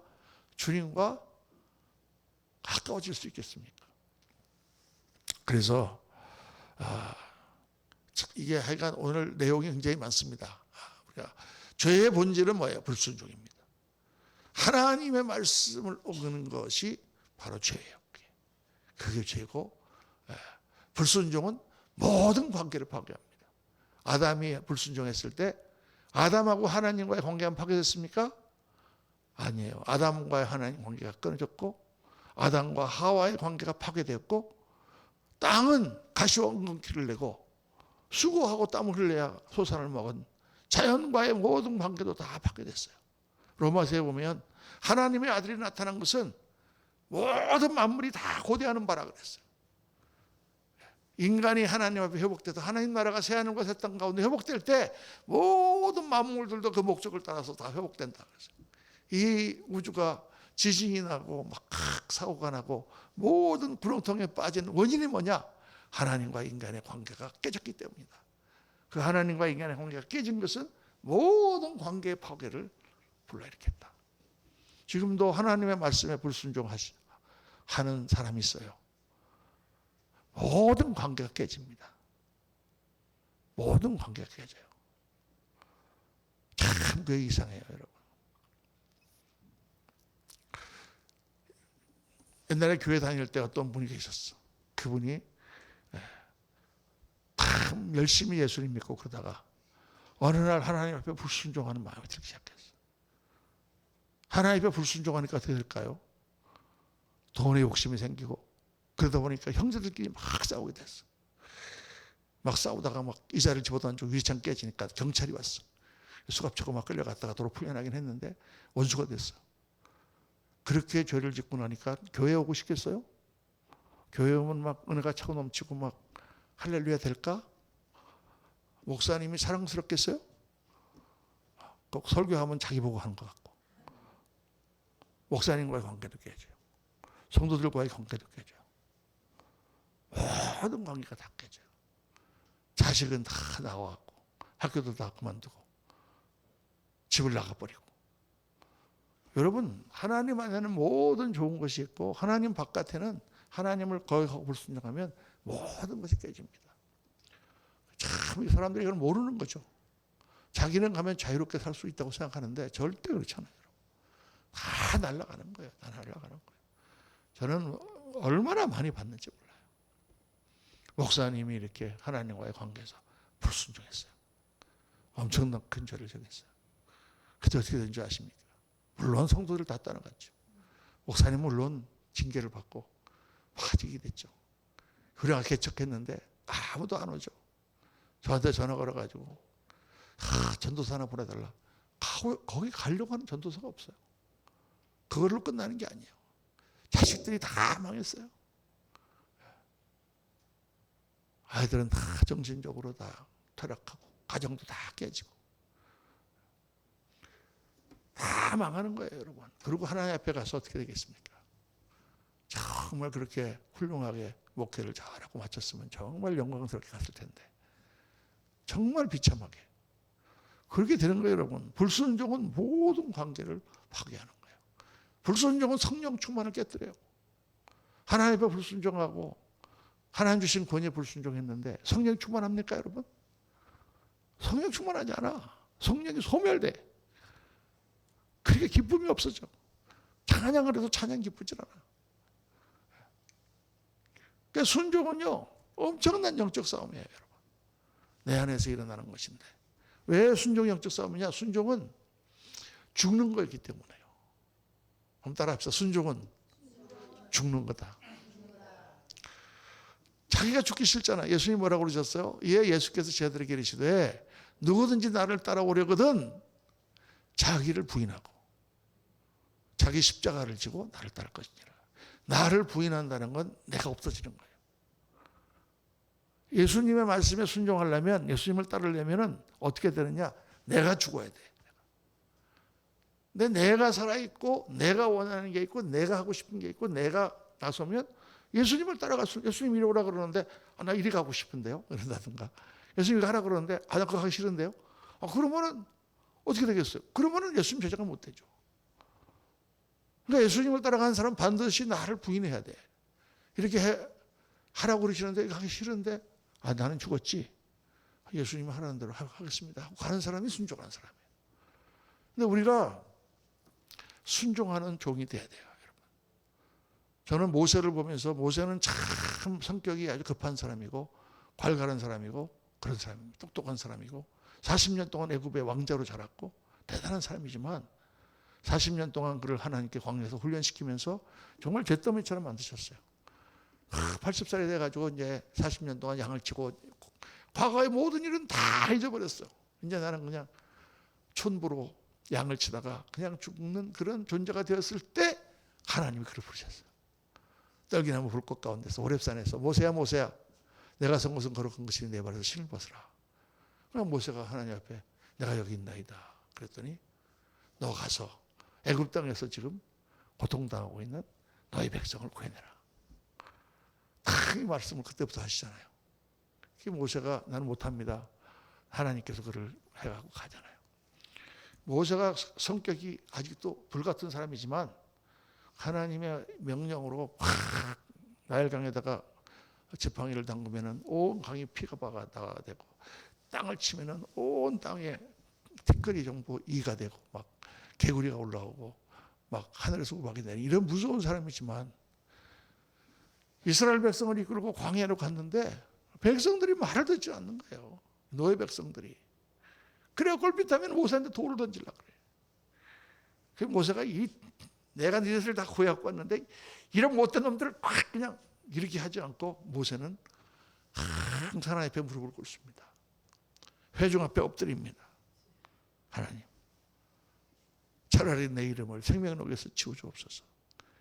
주님과 가까워질 수 있겠습니까? 그래서 이게 하여간 오늘 내용이 굉장히 많습니다. 우리가 죄의 본질은 뭐예요? 불순종입니다. 하나님의 말씀을 어기는 것이 바로 죄예요. 그게 죄고, 불순종은 모든 관계를 파괴합니다. 아담이 불순종했을 때 아담하고 하나님과의 관계가 파괴됐습니까? 아니에요. 아담과의 하나님 관계가 끊어졌고, 아담과 하와의 관계가 파괴되었고, 땅은 가시와 엉겅퀴를 내고 수고하고 땀을 흘려야 소산을 먹은 자연과의 모든 관계도 다 파괴됐어요. 로마서에 보면 하나님의 아들이 나타난 것은 모든 만물이 다 고대하는 바라 그랬어요. 인간이 하나님 앞에 회복돼서 하나님 나라가 새하늘과 새 땅 가운데 회복될 때 모든 만물들도 그 목적을 따라서 다 회복된다 그랬어요. 이 우주가 지진이 나고 막 사고가 나고 모든 구렁텅이에 빠진 원인이 뭐냐? 하나님과 인간의 관계가 깨졌기 때문이다. 그 하나님과 인간의 관계가 깨진 것은 모든 관계의 파괴를 불러일으켰다. 지금도 하나님의 말씀에 불순종하는 사람이 있어요. 모든 관계가 깨집니다. 모든 관계가 깨져요. 참 그게 이상해요, 여러분. 옛날에 교회 다닐 때 어떤 분이 계셨어. 그분이 참 열심히 예수님 믿고 그러다가 어느 날 하나님 앞에 불순종하는 마음이 들기 시작했어. 하나님 앞에 불순종하니까 어떻게 될까요? 돈에 욕심이 생기고 그러다 보니까 형제들끼리 막 싸우게 됐어. 막 싸우다가 막 의자를 집어던지고 유리창 깨지니까 경찰이 왔어. 수갑차고 막 끌려갔다가 도로 풀려나긴 했는데 원수가 됐어. 그렇게 죄를 짓고 나니까 교회 오고 싶겠어요? 교회 오면 막 은혜가 차고 넘치고 막 할렐루야 될까? 목사님이 사랑스럽겠어요? 꼭 설교하면 자기 보고 하는 것 같고, 목사님과의 관계도 깨져요. 성도들과의 관계도 깨져요. 모든 관계가 다 깨져요. 자식은 다 나와갖고 학교도 다 그만두고 집을 나가버리고. 여러분, 하나님 안에는 모든 좋은 것이 있고 하나님 바깥에는 하나님을 거역하고 불순종하면 모든 것이 깨집니다. 참 이 사람들이 이걸 모르는 거죠. 자기는 가면 자유롭게 살 수 있다고 생각하는데 절대 그렇지 않아요. 다 날아가는 거예요. 다 날아가는 거예요. 저는 얼마나 많이 봤는지 몰라요. 목사님이 이렇게 하나님과의 관계에서 불순종했어요. 엄청난 큰 죄를 저했어요. 그때 어떻게 된 줄 아십니까? 물론 성도들 다 따라갔죠. 목사님은 물론 징계를 받고 파직이 됐죠. 우리가 개척했는데 아무도 안 오죠. 저한테 전화 걸어가지고 전도사 하나 보내달라. 거기 가려고 하는 전도사가 없어요. 그걸로 끝나는 게 아니에요. 자식들이 다 망했어요. 아이들은 다 정신적으로 다 퇴락하고 가정도 다 깨지고 다 망하는 거예요, 여러분. 그리고 하나님 앞에 가서 어떻게 되겠습니까? 정말 그렇게 훌륭하게 목회를 잘하고 마쳤으면 정말 영광스럽게 갔을 텐데 정말 비참하게 그렇게 되는 거예요, 여러분. 불순종은 모든 관계를 파괴하는 거예요. 불순종은 성령 충만을 깨뜨려요. 하나님 앞에 불순종하고 하나님 주신 권위에 불순종했는데 성령 충만합니까, 여러분? 성령 충만하지 않아. 성령이 소멸돼. 그러니까 기쁨이 없어져. 찬양을 해도 찬양 기쁘질 않아. 그러니까 순종은요 엄청난 영적 싸움이에요, 여러분. 내 안에서 일어나는 것인데 왜 순종이 영적 싸움이냐? 순종은 죽는 거였기 때문에요. 한번 따라합시다. 순종은 죽는 거다. 자기가 죽기 싫잖아. 예수님이 뭐라고 그러셨어요? 예수께서 제자들에게 이르시되 누구든지 나를 따라오려거든 자기를 부인하고 자기 십자가를 지고 나를 따를 것이니라. 나를 부인한다는 건 내가 없어지는 거예요. 예수님의 말씀에 순종하려면, 예수님을 따르려면 어떻게 되느냐? 내가 죽어야 돼. 근데 내가 살아있고 내가 원하는 게 있고 내가 하고 싶은 게 있고 내가 나서면 예수님을 따라갔어. 예수님 이리 오라 그러는데 나 이리 가고 싶은데요. 그런다든가. 예수님이 가라 그러는데 나 그거 하기 싫은데요. 그러면은 어떻게 되겠어요? 그러면은 예수님 제자가 못 되죠. 그러니까 예수님을 따라가는 사람은 반드시 나를 부인해야 돼. 이렇게 하라고 그러시는데 하기 싫은데 나는 죽었지. 예수님이 하라는 대로 하겠습니다 하고 가는 사람이 순종하는 사람이에요. 근데 우리가 순종하는 종이 돼야 돼요. 여러분. 저는 모세를 보면서 모세는 참 성격이 아주 급한 사람이고 괄괄한 사람이고 그런 사람입니다. 똑똑한 사람이고 40년 동안 애굽의 왕자로 자랐고 대단한 사람이지만 40년 동안 그를 하나님께 광야에서 훈련시키면서 정말 잿더미처럼 만드셨어요. 80살이 돼가지고 이제 40년 동안 양을 치고 과거의 모든 일은 다 잊어버렸어. 이제 나는 그냥 촌부로 양을 치다가 그냥 죽는 그런 존재가 되었을 때 하나님이 그를 부르셨어요. 떨기나무 불꽃 가운데서 호렙산에서 모세야 모세야 내가 선 것은 거룩한 것이니 내 발에서 신을 벗으라. 그럼 모세가 하나님 앞에 내가 여기 있나이다. 그랬더니 너 가서 애굽 땅에서 지금 고통당하고 있는 너희 백성을 구해내라. 이 말씀을 그때부터 하시잖아요. 모세가 나는 못합니다. 하나님께서 그를 해가고 가잖아요. 모세가 성격이 아직도 불같은 사람이지만 하나님의 명령으로 확 나일강에다가 지팡이를 담그면은 온 강이 피가 나가 되고 땅을 치면은 온 땅에 티끌이 전부 이가 되고 막 개구리가 올라오고 막 하늘에서 우박이 내리는 이런 무서운 사람이지만 이스라엘 백성을 이끌고 광야로 갔는데 백성들이 말을 듣지 않는 거예요. 노예 백성들이. 그래야 꼴빛하면 모세한테 돌을 던지려고 그래요. 그 모세가 내가 니네들 다 구해갖고 왔는데 이런 못된 놈들을 막 그냥 이렇게 하지 않고 모세는 항상 하나님 앞에 무릎을 꿇습니다. 회중 앞에 엎드립니다. 하나님 차라리 내 이름을 생명록에서 지워주옵소서.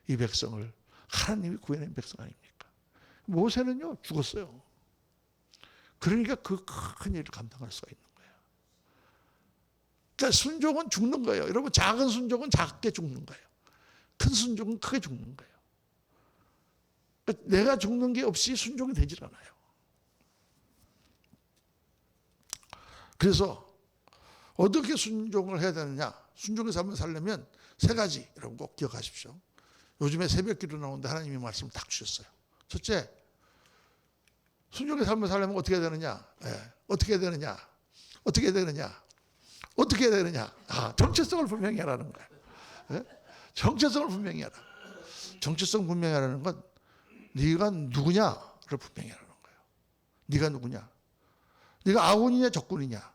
이 백성을 하나님이 구해낸 백성 아닙니까? 모세는요 죽었어요. 그러니까 그 큰 일을 감당할 수가 있는 거예요. 그러니까 순종은 죽는 거예요. 여러분 작은 순종은 작게 죽는 거예요. 큰 순종은 크게 죽는 거예요. 그러니까 내가 죽는 게 없이 순종이 되질 않아요. 그래서 어떻게 순종을 해야 되느냐? 순종의 삶을 살려면 세 가지 여러분 꼭 기억하십시오. 요즘에 새벽기도 나오는데 하나님이 말씀을 딱 주셨어요. 첫째, 순종의 삶을 살려면 어떻게 해야 되느냐? 어떻게 해야 되느냐? 어떻게 해야 되느냐? 어떻게 해야 되느냐? 정체성을 분명히 하라는 거예요. 정체성을 분명히 하라. 정체성 분명히 하라는 건 네가 누구냐를 분명히 하라는 거예요. 네가 누구냐? 네가 아군이냐 적군이냐?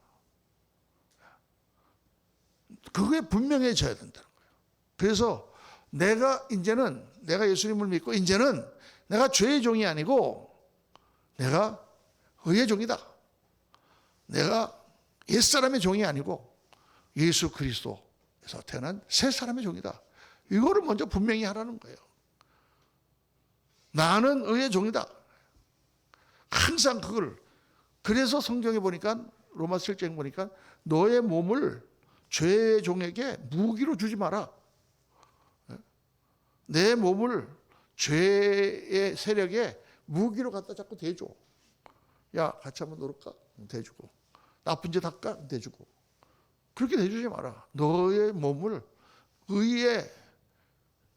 그게 분명해져야 된다는 거예요. 그래서 내가 예수님을 믿고 이제는 내가 죄의 종이 아니고 내가 의의 종이다. 내가 옛사람의 종이 아니고 예수 그리스도에서 태어난 새 사람의 종이다. 이거를 먼저 분명히 하라는 거예요. 나는 의의 종이다. 항상 그걸. 그래서 성경에 보니까 로마서 7장에 보니까 너의 몸을 죄의 종에게 무기로 주지 마라. 내 몸을 죄의 세력에 무기로 갖다 자꾸 대줘. 야 같이 한번 놀을까? 대주고. 나쁜 짓 할까? 대주고. 그렇게 대주지 마라. 너의 몸을 의의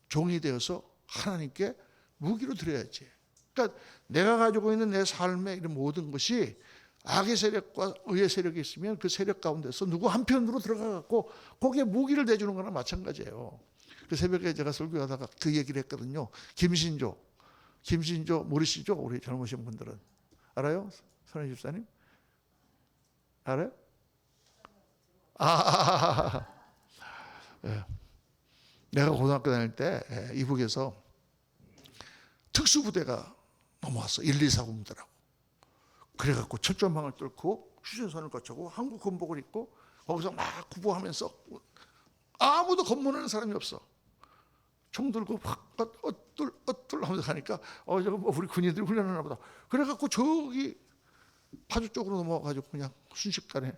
종이 되어서 하나님께 무기로 드려야지. 그러니까 내가 가지고 있는 내 삶의 이런 모든 것이 악의 세력과 의의 세력이 있으면 그 세력 가운데서 누구 한편으로 들어가갖고 거기에 무기를 대주는 거나 마찬가지예요. 그 새벽에 제가 설교하다가 그 얘기를 했거든요. 김신조 모르시죠? 우리 젊으신 분들은 알아요? 선희 집사님 알아요? 네. 내가 고등학교 다닐 때 이북에서 특수부대가 넘어왔어. 1, 2, 4 군대라고. 그래갖고 철조망을 뚫고 휴전선을 거쳐고 한국 군복을 입고 거기서 막 구보하면서 아무도 검문하는 사람이 없어. 총 들고 확 어뚤 하면서 가니까 저거 뭐 우리 군인들이 훈련하나 보다. 그래갖고 저기 파주 쪽으로 넘어가가지고 그냥 순식간에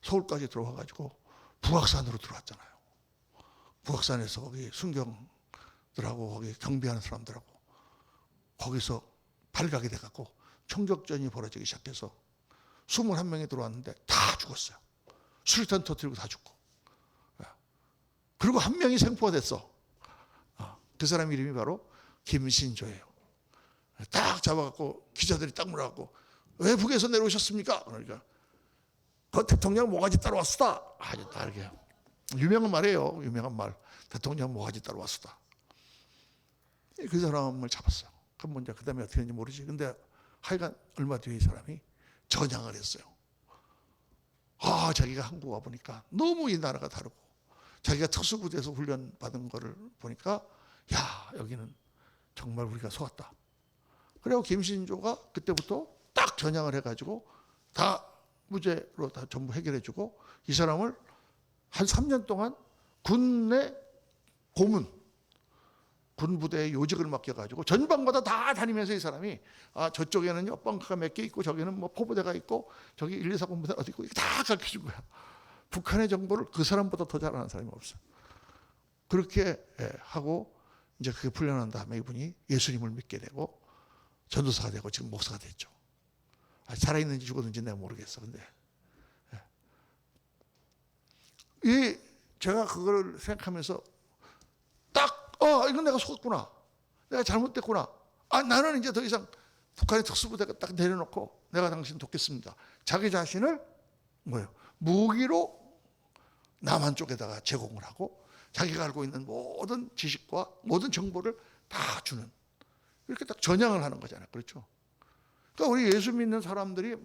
서울까지 들어와가지고 북악산으로 들어왔잖아요. 북악산에서 거기 순경들하고 거기 경비하는 사람들하고 거기서 발각이 돼갖고 총격전이 벌어지기 시작해서 21명이 들어왔는데 다 죽었어요. 수류탄 터뜨리고 다 죽고. 그리고 한 명이 생포가 됐어. 그 사람 이름이 바로 김신조예요. 딱 잡아갖고 기자들이 딱 물어갖고 왜 북에서 내려오셨습니까? 그러니까 그 대통령 모가지 따라왔수다. 아주 다르게 유명한 말이에요. 유명한 말. 대통령 모가지 따라왔수다. 그 사람을 잡았어요. 그럼 이제 그다음에 어떻게 했는지 모르지. 근데 하여간 얼마 뒤에 이 사람이 전향을 했어요. 자기가 한국 와 보니까 너무 이 나라가 다르고 자기가 특수부대에서 훈련 받은 거를 보니까 야, 여기는 정말 우리가 속았다. 그리고 김신조가 그때부터 딱 전향을 해가지고 다 무죄로 다 전부 해결해주고 이 사람을 한 3년 동안 군내 고문, 군부대의 요직을 맡겨가지고 전방마다 다 다니면서 이 사람이 저쪽에는요 벙커가 몇 개 있고 저기는 뭐 포부대가 있고 저기 1, 2, 4 군부대 어디 있고 다 가르쳐준 거야. 북한의 정보를 그 사람보다 더 잘 아는 사람이 없어. 그렇게 하고 이제 그게 풀려난 다음에 이분이 예수님을 믿게 되고 전도사가 되고 지금 목사가 됐죠. 살아있는지 죽었는지 내가 모르겠어. 근데 제가 그걸 생각하면서 딱 이건 내가 속았구나. 내가 잘못됐구나. 나는 이제 더 이상 북한의 특수부대가 딱 내려놓고 내가 당신 돕겠습니다. 자기 자신을 무기로 남한 쪽에다가 제공을 하고 자기가 알고 있는 모든 지식과 모든 정보를 다 주는 이렇게 딱 전향을 하는 거잖아요. 그렇죠? 그러니까 우리 예수 믿는 사람들이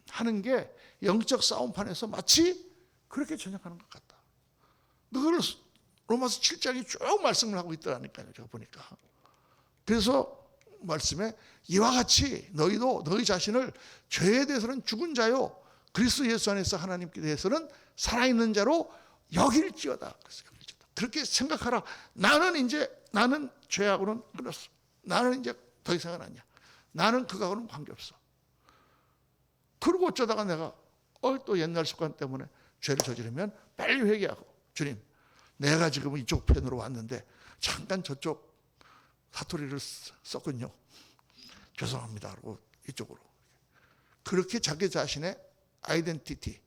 하는 게 영적 싸움판에서 마치 그렇게 전향하는 것 같다. 그걸 로마서 7장이 쭉 말씀을 하고 있더라니까요. 제가 보니까. 그래서 말씀에 이와 같이 너희도 너희 자신을 죄에 대해서는 죽은 자요 그리스도 예수 안에서 하나님께 대해서는 살아있는 자로 여길지어다. 그렇게 생각하라. 나는 죄하고는 끊었어. 나는 이제 더 이상은 아니야. 나는 그거하고는 관계없어. 그리고 어쩌다가 내가 또 옛날 습관 때문에 죄를 저지르면 빨리 회개하고 주님 내가 지금 이쪽 편으로 왔는데 잠깐 저쪽 사투리를 썼군요. 죄송합니다. 그리고 이쪽으로. 그렇게 자기 자신의 아이덴티티,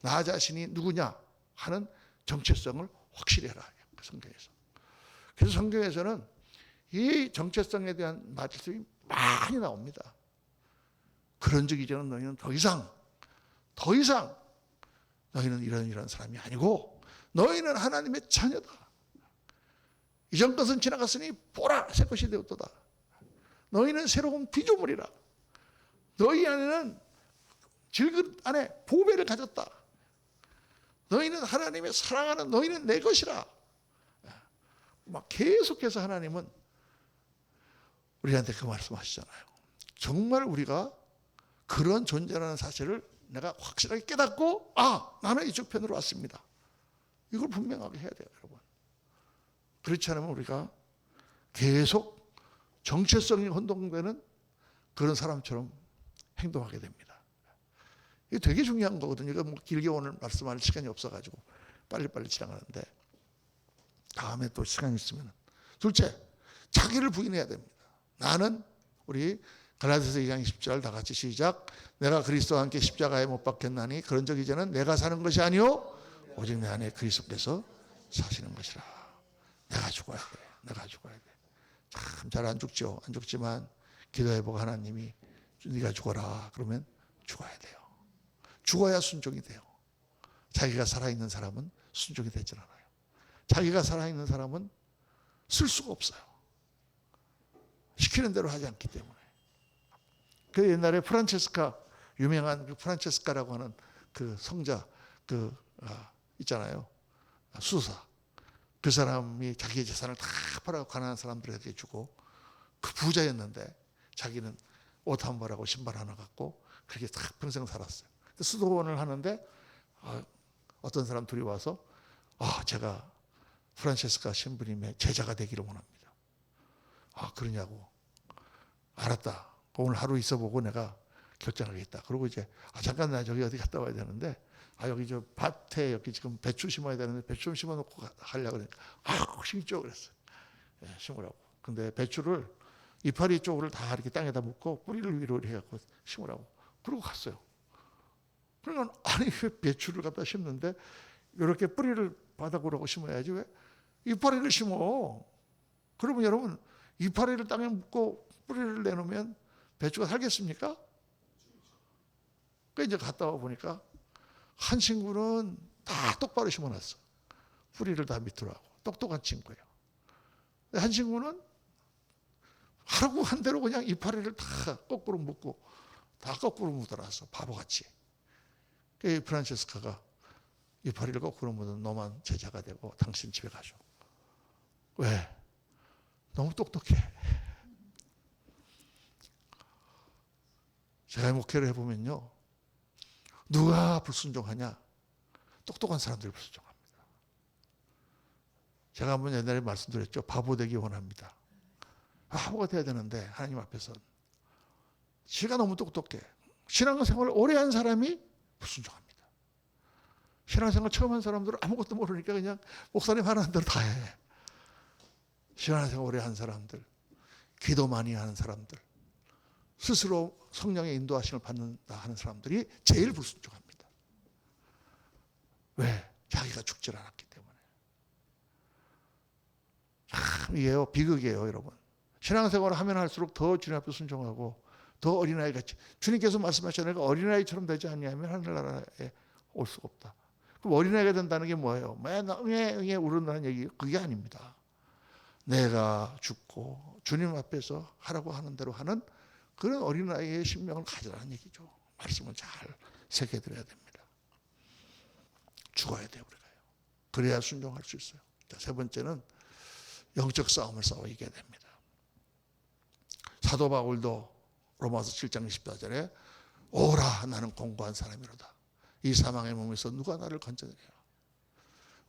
나 자신이 누구냐 하는 정체성을 확실히 해라. 성경에서. 그래서 성경에서는 이 정체성에 대한 말씀이 많이 나옵니다. 그런즉 이제는 너희는 더 이상 너희는 이런 사람이 아니고 너희는 하나님의 자녀다. 이전 것은 지나갔으니 보라 새 것이 되었도다. 너희는 새로운 피조물이라. 너희 안에는 질그릇 안에 보배를 가졌다. 너희는 하나님의 사랑하는 너희는 내 것이라. 막 계속해서 하나님은 우리한테 그 말씀하시잖아요. 정말 우리가 그런 존재라는 사실을 내가 확실하게 깨닫고 나는 이쪽 편으로 왔습니다. 이걸 분명하게 해야 돼요, 여러분. 그렇지 않으면 우리가 계속 정체성이 혼동되는 그런 사람처럼 행동하게 됩니다. 이게 되게 중요한 거거든요. 이거 길게 오늘 말씀할 시간이 없어가지고 빨리빨리 지나가는데 다음에 또 시간이 있으면. 둘째, 자기를 부인해야 됩니다. 나는 우리 갈라디아서 2장 10절 다 같이 시작. 내가 그리스도와 함께 십자가에 못 박혔나니 그런즉 이제는 내가 사는 것이 아니요 오직 내 안에 그리스도께서 사시는 것이라. 내가 죽어야 돼. 내가 죽어야 돼. 참 잘 안 죽죠. 안 죽지만 기도해보고 하나님이 네가 죽어라 그러면 죽어야 돼요. 죽어야 순종이 돼요. 자기가 살아있는 사람은 순종이 되지 않아요. 자기가 살아있는 사람은 쓸 수가 없어요. 시키는 대로 하지 않기 때문에. 그 옛날에 프란체스카, 유명한 그 프란체스카라고 하는 그 성자 있잖아요. 수사. 그 사람이 자기의 재산을 다 팔아서 가난한 사람들에게 주고 그 부자였는데 자기는 옷 한 벌하고 신발 하나 갖고 그렇게 다 평생 살았어요. 수도원을 하는데 어떤 사람 둘이 와서 제가 프란체스카 신부님의 제자가 되기를 원합니다. 그러냐고. 알았다. 오늘 하루 있어보고 내가 결정하겠다. 그리고 이제 잠깐 나 저기 어디 갔다 와야 되는데 여기 저 밭에 여기 지금 배추 심어야 되는데 배추 좀 심어놓고 가려고 그러니까 심죠 그랬어요. 심으라고. 근데 배추를 이파리 쪽을 다 이렇게 땅에다 묻고 뿌리를 위로 해갖고 심으라고. 그러고 갔어요. 그러니까 아니 배추를 갖다 심는데 이렇게 뿌리를 바닥으로 심어야지 왜 이파리를 심어? 그러면 여러분 이파리를 땅에 묻고 뿌리를 내놓으면 배추가 살겠습니까? 그 이제 갔다 와 보니까 한 친구는 다 똑바로 심어놨어. 뿌리를 다 밑으로 하고 똑똑한 친구예요. 한 친구는 하라고 한 대로 그냥 이파리를 다 거꾸로 묶고 다 거꾸로 묻어놨어. 바보같이. 그 프란체스카가 이파리를 거꾸로 묻은 너만 제자가 되고 당신 집에 가죠. 왜? 너무 똑똑해. 제가 목회를 해보면요. 누가 불순종하냐? 똑똑한 사람들이 불순종합니다. 제가 한번 옛날에 말씀드렸죠. 바보 되기 원합니다. 바보가 돼야 되는데 하나님 앞에서는 지가 너무 똑똑해. 신앙생활을 오래 한 사람이 불순종합니다. 신앙생활 처음 한 사람들은 아무것도 모르니까 그냥 목사님 하라는 대로 다 해. 신앙생활 오래 한 사람들, 기도 많이 하는 사람들, 스스로 성령의 인도하심을 받는다 하는 사람들이 제일 불순종합니다. 왜? 자기가 죽질 않았기 때문에. 참 이게요 비극이에요 여러분. 신앙생활을 하면 할수록 더 주님 앞에 순종하고 더 어린아이 같이 주님께서 말씀하셨잖아요. 내가 어린아이처럼 되지 않냐면 하늘나라에 올 수가 없다. 그럼 어린아이가 된다는 게 뭐예요? 맨날 응애 우른다는 얘기 그게 아닙니다. 내가 죽고 주님 앞에서 하라고 하는 대로 하는 그런 어린아이의 신명을 가지라는 얘기죠. 말씀을 잘 새겨드려야 됩니다. 죽어야 돼요 우리가요. 그래야 순종할 수 있어요. 자, 세 번째는 영적 싸움을 싸워 이겨야 됩니다. 사도 바울도 로마서 7장 24절에 오라 나는 공고한 사람이로다. 이 사망의 몸에서 누가 나를 건져내리라.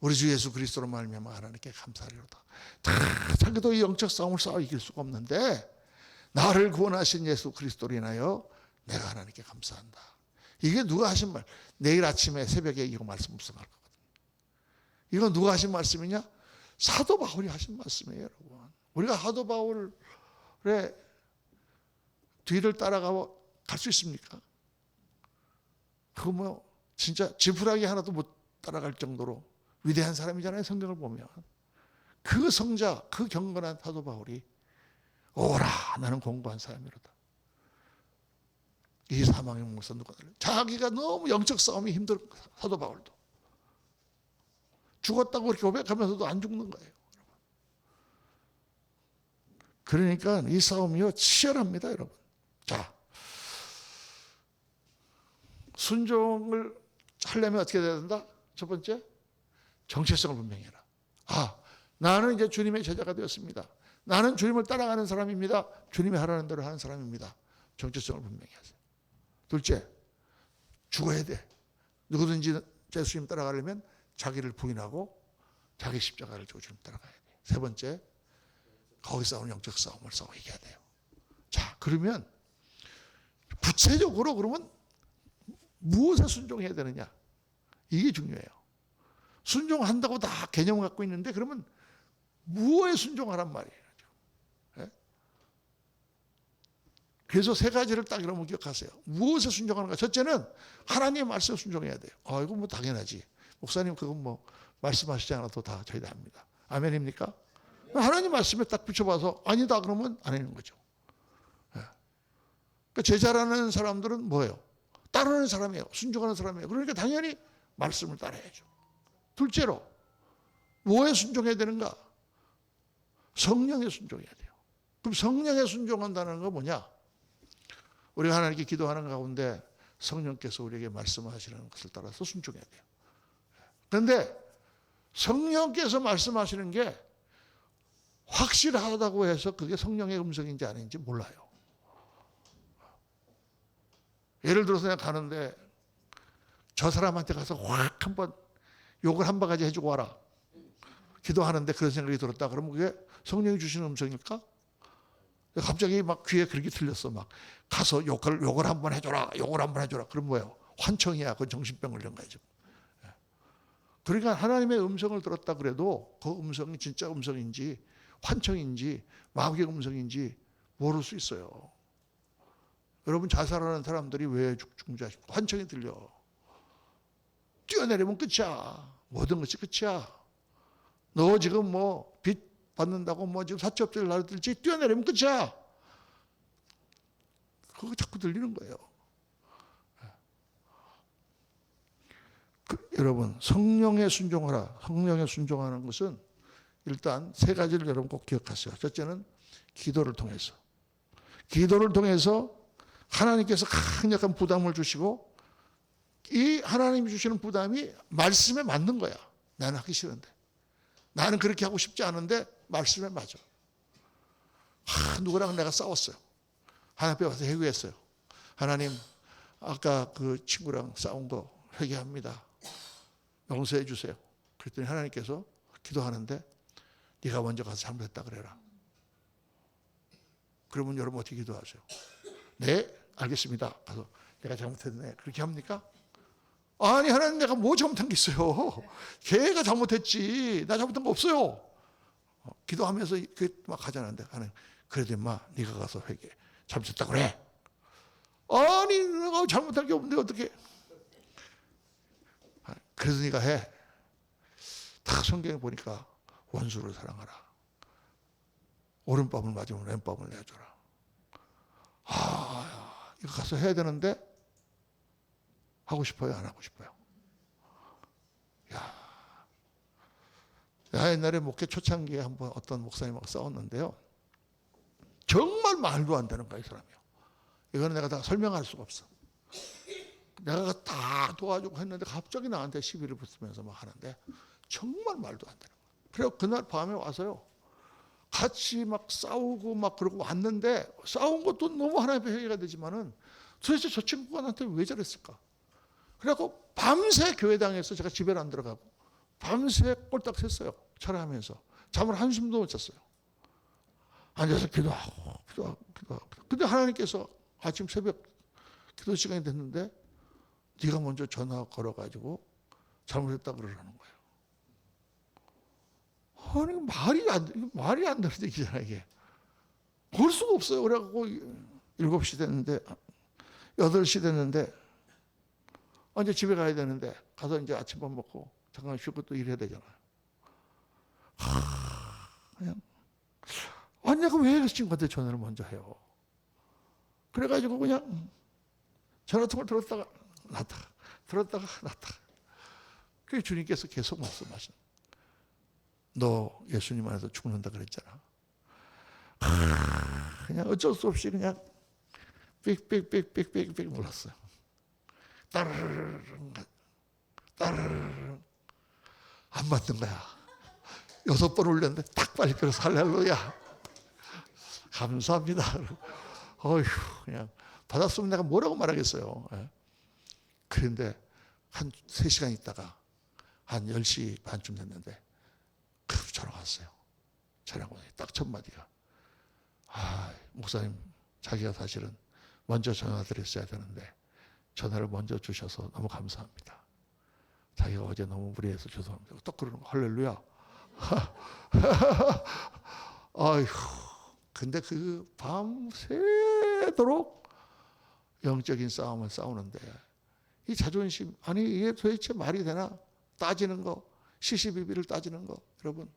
우리 주 예수 그리스도로 말미암아 하나님께 감사하리로다. 다 자기도 이 영적 싸움을 싸워 이길 수가 없는데 나를 구원하신 예수 그리스도로 인하여 내가 하나님께 감사한다. 이게 누가 하신 말? 내일 아침에 새벽에 이거 말씀 묵상할 거거든요. 이건 누가 하신 말씀이냐? 사도 바울이 하신 말씀이에요 여러분. 우리가 사도 바울의 뒤를 따라가 갈 수 있습니까? 그거 뭐 진짜 지푸라기 하나도 못 따라갈 정도로 위대한 사람이잖아요. 성경을 보면 그 성자 그 경건한 사도 바울이 오라 나는 공고한 사람이로다. 이 사망의 몸에서 누가 나를 자기가 너무 영적 싸움이 힘들어. 사도 바울도 죽었다고 그렇게 고백하면서도 안 죽는 거예요. 그러니까 이 싸움이요 치열합니다 여러분. 자, 순종을 하려면 어떻게 해야 된다? 첫 번째, 정체성을 분명히 해라. 아, 나는 이제 주님의 제자가 되었습니다. 나는 주님을 따라가는 사람입니다. 주님이 하라는 대로 하는 사람입니다. 정체성을 분명히 하세요. 둘째, 죽어야 돼. 누구든지 예수님 따라가려면 자기를 부인하고 자기 십자가를 지고 주님 따라가야 돼. 세 번째, 거기 싸우는 영적 싸움을 싸워 이겨야 돼요. 자, 그러면 구체적으로 그러면 무엇에 순종해야 되느냐? 이게 중요해요. 순종한다고 다 개념을 갖고 있는데 그러면 무엇에 순종하란 말이에요. 네? 그래서 세 가지를 딱 이러면 기억하세요. 무엇에 순종하는가? 첫째는 하나님의 말씀에 순종해야 돼요. 이거 뭐 당연하지. 목사님 그건 뭐 말씀하시지 않아도 다 저희 다 합니다. 아멘입니까? 하나님 말씀에 딱 붙여봐서 아니다 그러면 안 하는 거죠. 네. 그러니까 제자라는 사람들은 뭐예요? 따르는 사람이에요. 순종하는 사람이에요. 그러니까 당연히 말씀을 따라야죠. 둘째로 뭐에 순종해야 되는가? 성령에 순종해야 돼요. 그럼 성령에 순종한다는 건 뭐냐? 우리가 하나님께 기도하는 가운데 성령께서 우리에게 말씀하시는 것을 따라서 순종해야 돼요. 그런데 성령께서 말씀하시는 게 확실하다고 해서 그게 성령의 음성인지 아닌지 몰라요. 예를 들어서 내가 가는데 저 사람한테 가서 확 한번 욕을 한 바가지 해주고 와라. 기도하는데 그런 생각이 들었다. 그러면 그게 성령이 주시는 음성일까? 갑자기 막 귀에 그렇게 들렸어. 막 가서 욕을 한번 해줘라. 욕을 한번 해줘라. 그럼 뭐예요? 환청이야. 그건 정신병 걸린 거죠. 그러니까 하나님의 음성을 들었다 그래도 그 음성이 진짜 음성인지 환청인지 마귀의 음성인지 모를 수 있어요. 여러분 자살하는 사람들이 왜 죽는지 환청이 들려. 뛰어내리면 끝이야. 모든 것이 끝이야. 너 지금 뭐 빚 받는다고 뭐 지금 사채업자를 나르들지 뛰어내리면 끝이야. 그거 자꾸 들리는 거예요. 여러분 성령에 순종하라. 성령에 순종하는 것은 일단 세 가지를 여러분 꼭 기억하세요. 첫째는 기도를 통해서. 기도를 통해서 하나님께서 강력한 부담을 주시고 이 하나님이 주시는 부담이 말씀에 맞는 거야. 나는 하기 싫은데. 나는 그렇게 하고 싶지 않은데 말씀에 맞아. 누구랑 내가 싸웠어요. 하나님 앞에 와서 회개했어요. 하나님 아까 그 친구랑 싸운 거 회개합니다. 용서해 주세요. 그랬더니 하나님께서 기도하는데 네가 먼저 가서 잘못했다 그래라. 그러면 여러분 어떻게 기도하세요? 네, 알겠습니다. 가서 내가 잘못했네. 그렇게 합니까? 아니 하나님 내가 뭐 잘못한 게 있어요. 걔가 잘못했지. 나 잘못한 거 없어요. 기도하면서 막 하자는데 하나님 그래도 임마 네가 가서 회개. 잘못했다 그래. 아니 내가 잘못한 게 없는데 어떻게. 그래서 네가 해. 다 성경에 보니까 원수를 사랑하라. 오른밤을 맞으면 왼밤을 내줘라. 이거 가서 해야 되는데 하고 싶어요? 안 하고 싶어요? 야, 옛날에 목회 초창기에 한번 어떤 목사님하고 싸웠는데요. 정말 말도 안 되는 거야, 이 사람이요. 이거는 내가 다 설명할 수가 없어. 내가 다 도와주고 했는데 갑자기 나한테 시비를 붙으면서 막 하는데 정말 말도 안 되는 거야. 그래서 그날 밤에 와서요. 같이 막 싸우고 막 그러고 왔는데 싸운 것도 너무 하나님의 회개가 되지만은 도대체 저 친구가 나한테 왜 저랬을까? 그래갖고 밤새 교회당에서 제가 집에 안 들어가고 밤새 꼴딱 샜어요. 철회하면서 잠을 한숨도 못 잤어요. 앉아서 기도하고. 근데 하나님께서 아침 새벽 기도 시간이 됐는데 네가 먼저 전화 걸어가지고 잘못했다 그러라는 거예요. 아니 말이 안 되는 얘기잖아 이게. 볼 수가 없어요. 그래갖고 7시 됐는데 8시 됐는데 이제 집에 가야 되는데 가서 이제 아침밥 먹고 잠깐 쉬고 또 일해야 되잖아요. 그냥 내가 왜 그 친구한테 전화를 먼저 해요? 그래가지고 그냥 전화통을 들었다가 놨다가 들었다가 놨다가. 그게 주님께서 계속 말씀하시는. 너 예수님 안에서 죽는다 그랬잖아. 그냥 어쩔 수 없이 그냥 삑삑삑삑삑삑 눌렀어요. 따르르르 안 맞는 거야. 6번 울렸는데 딱 빨리 끌어서 할렐루야. 감사합니다. 어휴 그냥 받았으면 내가 뭐라고 말하겠어요. 그런데 한 3시간 있다가 한 10시 반쯤 됐는데 전화 왔어요. 전화가 딱 첫 마디가 목사님 자기가 사실은 먼저 전화 드렸어야 되는데 전화를 먼저 주셔서 너무 감사합니다. 자기가 어제 너무 무리해서 죄송합니다. 또 그러는 거 할렐루야. 아휴 근데 그 밤새도록 영적인 싸움을 싸우는데 이 자존심 아니 이게 도대체 말이 되나? 따지는 거 시시비비를 따지는 거 여러분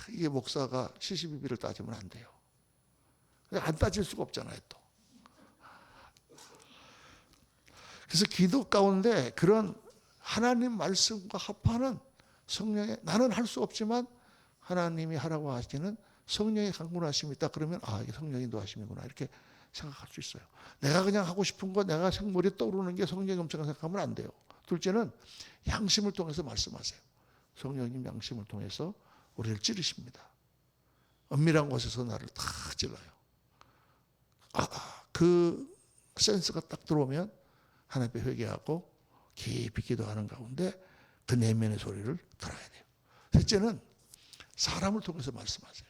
이게 목사가 시시비비를 따지면 안 돼요. 안 따질 수가 없잖아요 또. 그래서 기도 가운데 그런 하나님 말씀과 합하는 성령의 나는 할 수 없지만 하나님이 하라고 하시는 성령의 강군하심이 있다 그러면 이게 성령의 인도하심이구나 이렇게 생각할 수 있어요. 내가 그냥 하고 싶은 거 내가 생머리에 떠오르는 게 성령의 음성을 생각하면 안 돼요. 둘째는 양심을 통해서 말씀하세요. 성령님 양심을 통해서 우리를 찌르십니다. 은밀한 곳에서 나를 다 찔러요. 그 센스가 딱 들어오면 하나님 앞에 회개하고 깊이 기도하는 가운데 그 내면의 소리를 들어야 돼요. 셋째는 사람을 통해서 말씀하세요.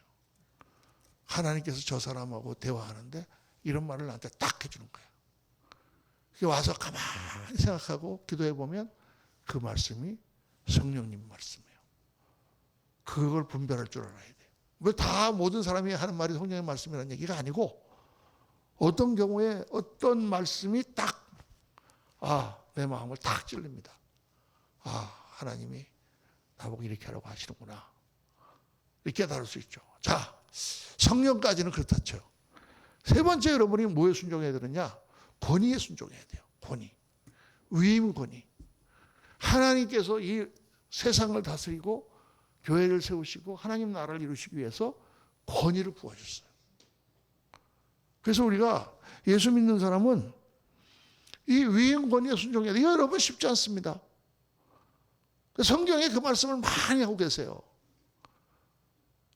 하나님께서 저 사람하고 대화하는데 이런 말을 나한테 딱 해주는 거예요. 와서 가만히 생각하고 기도해 보면 그 말씀이 성령님 말씀이에요. 그걸 분별할 줄 알아야 돼요. 왜 다 모든 사람이 하는 말이 성령의 말씀이라는 얘기가 아니고 어떤 경우에 어떤 말씀이 딱 내 마음을 딱 찔립니다. 하나님이 나보고 이렇게 하라고 하시는구나. 이렇게 깨달을 수 있죠. 자, 성령까지는 그렇다 쳐요. 세 번째 여러분이 뭐에 순종해야 되느냐? 권위에 순종해야 돼요. 권위. 위임 권위. 하나님께서 이 세상을 다스리고 교회를 세우시고 하나님 나라를 이루시기 위해서 권위를 부어줬어요. 그래서 우리가 예수 믿는 사람은 이 위임 권위에 순종해야 돼요. 여러분 쉽지 않습니다. 성경에 그 말씀을 많이 하고 계세요.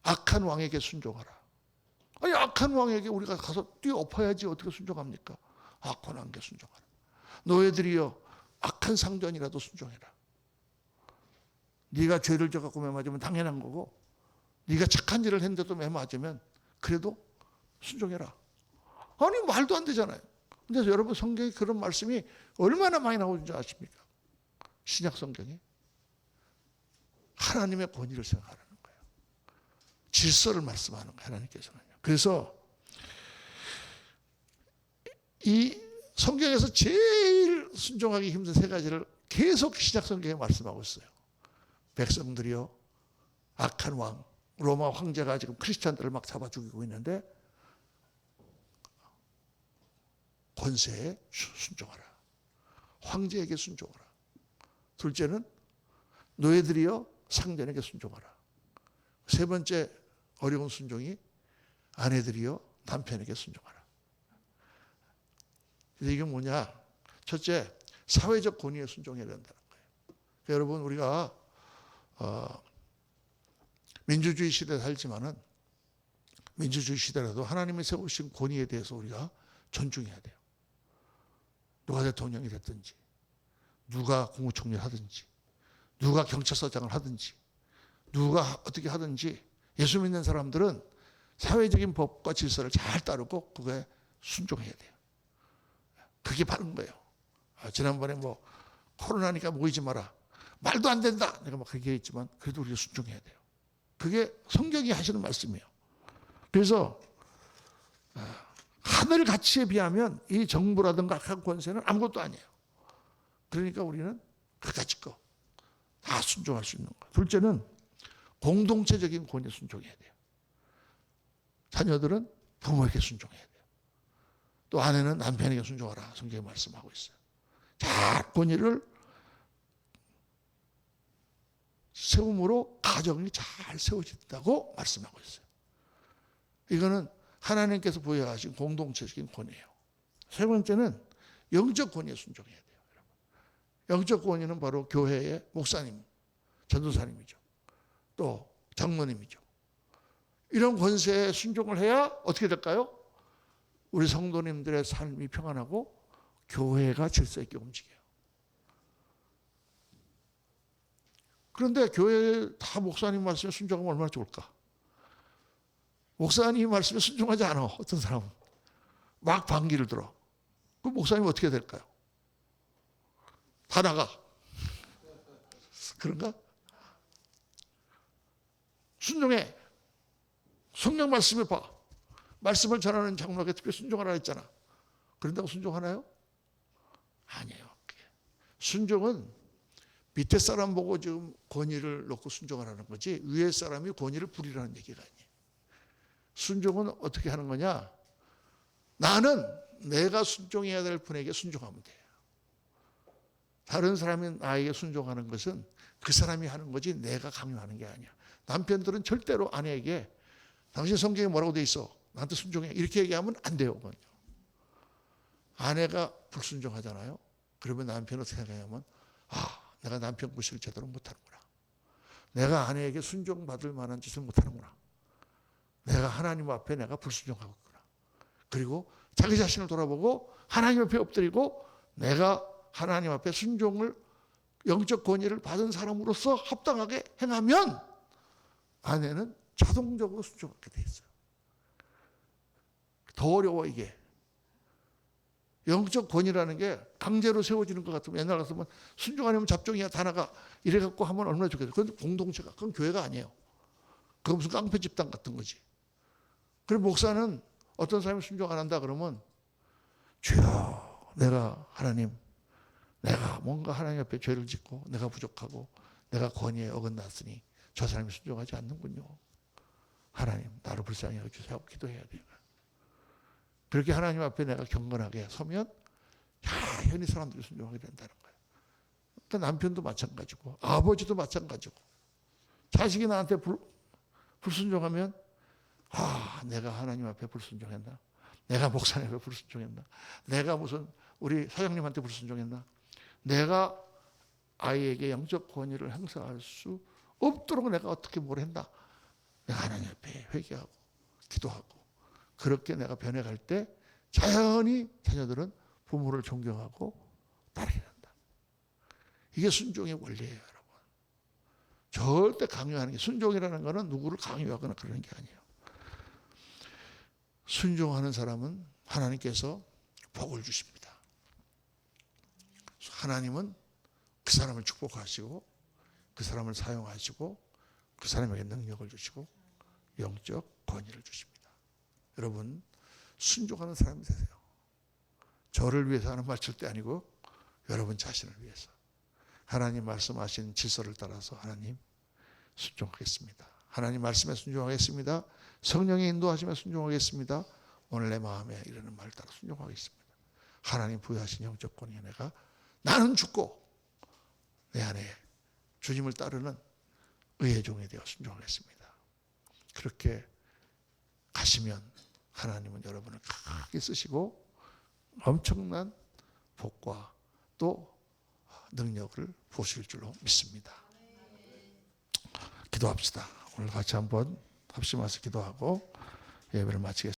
악한 왕에게 순종하라. 아니 악한 왕에게 우리가 가서 뛰어엎어야지 어떻게 순종합니까? 악한 왕에게 순종하라. 너희들이여 악한 상전이라도 순종해라. 네가 죄를 져갖고 매 맞으면 당연한 거고 네가 착한 일을 했는데도 매 맞으면 그래도 순종해라. 아니 말도 안 되잖아요. 근데 여러분 성경에 그런 말씀이 얼마나 많이 나오는지 아십니까? 신약 성경에 하나님의 권위를 생각하라는 거예요. 질서를 말씀하는 거예요. 하나님께서는요. 그래서 이 성경에서 제일 순종하기 힘든 세 가지를 계속 신약 성경에 말씀하고 있어요. 백성들이요 악한 왕 로마 황제가 지금 크리스찬들을 막 잡아 죽이고 있는데 권세에 순종하라. 황제에게 순종하라. 둘째는 너희들이여 상전에게 순종하라. 세 번째 어려운 순종이 아내들이여 남편에게 순종하라. 이게 뭐냐? 첫째, 사회적 권위에 순종해야 된다는 거예요. 그러니까 여러분 우리가 민주주의 시대에 살지만은 민주주의 시대라도 하나님이 세우신 권위에 대해서 우리가 존중해야 돼요. 누가 대통령이 됐든지 누가 국무총리를 하든지 누가 경찰서장을 하든지 누가 어떻게 하든지 예수 믿는 사람들은 사회적인 법과 질서를 잘 따르고 그거에 순종해야 돼요. 그게 바른 거예요. 지난번에 뭐 코로나니까 모이지 마라. 말도 안 된다. 내가 막 그렇게 했지만 그래도 우리가 순종해야 돼요. 그게 성경이 하시는 말씀이에요. 그래서 하늘 가치에 비하면 이 정부라든가 악한 권세는 아무것도 아니에요. 그러니까 우리는 그까짓 거 다 순종할 수 있는 거예요. 둘째는 공동체적인 권위에 순종해야 돼요. 자녀들은 부모에게 순종해야 돼요. 또 아내는 남편에게 순종하라. 성경에 말씀하고 있어요. 자, 권위를 세움으로 가정이 잘 세워진다고 말씀하고 있어요. 이거는 하나님께서 부여하신 공동체적인 권위예요. 세 번째는 영적 권위에 순종해야 돼요. 영적 권위는 바로 교회의 목사님, 전도사님이죠. 또 장로님이죠. 이런 권세에 순종을 해야 어떻게 될까요? 우리 성도님들의 삶이 평안하고 교회가 질서 있게 움직여요. 그런데 교회 다 목사님 말씀에 순종하면 얼마나 좋을까? 목사님 말씀에 순종하지 않아. 어떤 사람은 막 반기를 들어. 그럼 목사님 어떻게 될까요? 다 나가. 그런가? 순종해. 성령 말씀을 봐. 말씀을 전하는 장로에게 특별히 순종하라 했잖아. 그런다고 순종하나요? 아니에요. 순종은 밑에 사람 보고 지금 권위를 놓고 순종하라는 거지 위에 사람이 권위를 부리라는 얘기가 아니에요. 순종은 어떻게 하는 거냐? 나는 내가 순종해야 될 분에게 순종하면 돼요. 다른 사람이 나에게 순종하는 것은 그 사람이 하는 거지 내가 강요하는 게 아니야. 남편들은 절대로 아내에게 당신 성경에 뭐라고 돼 있어? 나한테 순종해. 이렇게 얘기하면 안 돼요. 아내가 불순종하잖아요. 그러면 남편은 어떻게 생각하냐면 내가 남편 구실을 제대로 못하는구나. 내가 아내에게 순종받을 만한 짓을 못하는구나. 내가 하나님 앞에 내가 불순종하고 있구나. 그리고 자기 자신을 돌아보고 하나님 앞에 엎드리고 내가 하나님 앞에 순종을 영적 권위를 받은 사람으로서 합당하게 행하면 아내는 자동적으로 순종하게 돼 있어요. 더 어려워 이게. 영적 권위라는 게 강제로 세워지는 것 같으면 옛날 같으면 순종 안 하면 잡종이야 다 나가 이래갖고 하면 얼마나 좋겠어요. 그건 공동체가 그건 교회가 아니에요. 그거 무슨 깡패 집단 같은 거지. 그리고 목사는 어떤 사람이 순종 안 한다 그러면 주여 내가 하나님 내가 뭔가 하나님 앞에 죄를 짓고 내가 부족하고 내가 권위에 어긋났으니 저 사람이 순종하지 않는군요. 하나님 나를 불쌍히 여겨주세요 하고 기도해야 돼요. 그렇게 하나님 앞에 내가 경건하게 서면 자연히 사람들이 순종하게 된다는 거예요. 그러니까 남편도 마찬가지고 아버지도 마찬가지고 자식이 나한테 불순종하면 내가 하나님 앞에 불순종했나? 내가 목사님 앞에 불순종했나? 내가 무슨 우리 사장님한테 불순종했나? 내가 아이에게 영적 권위를 행사할 수 없도록 내가 어떻게 뭘 했나? 내가 하나님 앞에 회개하고 기도하고 그렇게 내가 변해갈 때 자연히 자녀들은 부모를 존경하고 따르게 된다. 이게 순종의 원리예요, 여러분. 절대 강요하는 게 순종이라는 것은 누구를 강요하거나 그러는 게 아니에요. 순종하는 사람은 하나님께서 복을 주십니다. 하나님은 그 사람을 축복하시고 그 사람을 사용하시고 그 사람에게 능력을 주시고 영적 권위를 주십니다. 여러분 순종하는 사람이 되세요. 저를 위해서 하는 말 절대 아니고 여러분 자신을 위해서 하나님 말씀하신 질서를 따라서 하나님 순종하겠습니다. 하나님 말씀에 순종하겠습니다. 성령의 인도하심에 순종하겠습니다. 오늘 내 마음에 이르는 말을 따라 순종하겠습니다. 하나님 부여하신 영적 권위에 내가 나는 죽고 내 안에 주님을 따르는 의의 종이 되어 순종하겠습니다. 그렇게 가시면 하나님은 여러분을 크게 쓰시고 엄청난 복과 또 능력을 부으실 줄로 믿습니다. 기도합시다. 오늘 같이 한번 합심해서 기도하고 예배를 마치겠습니다.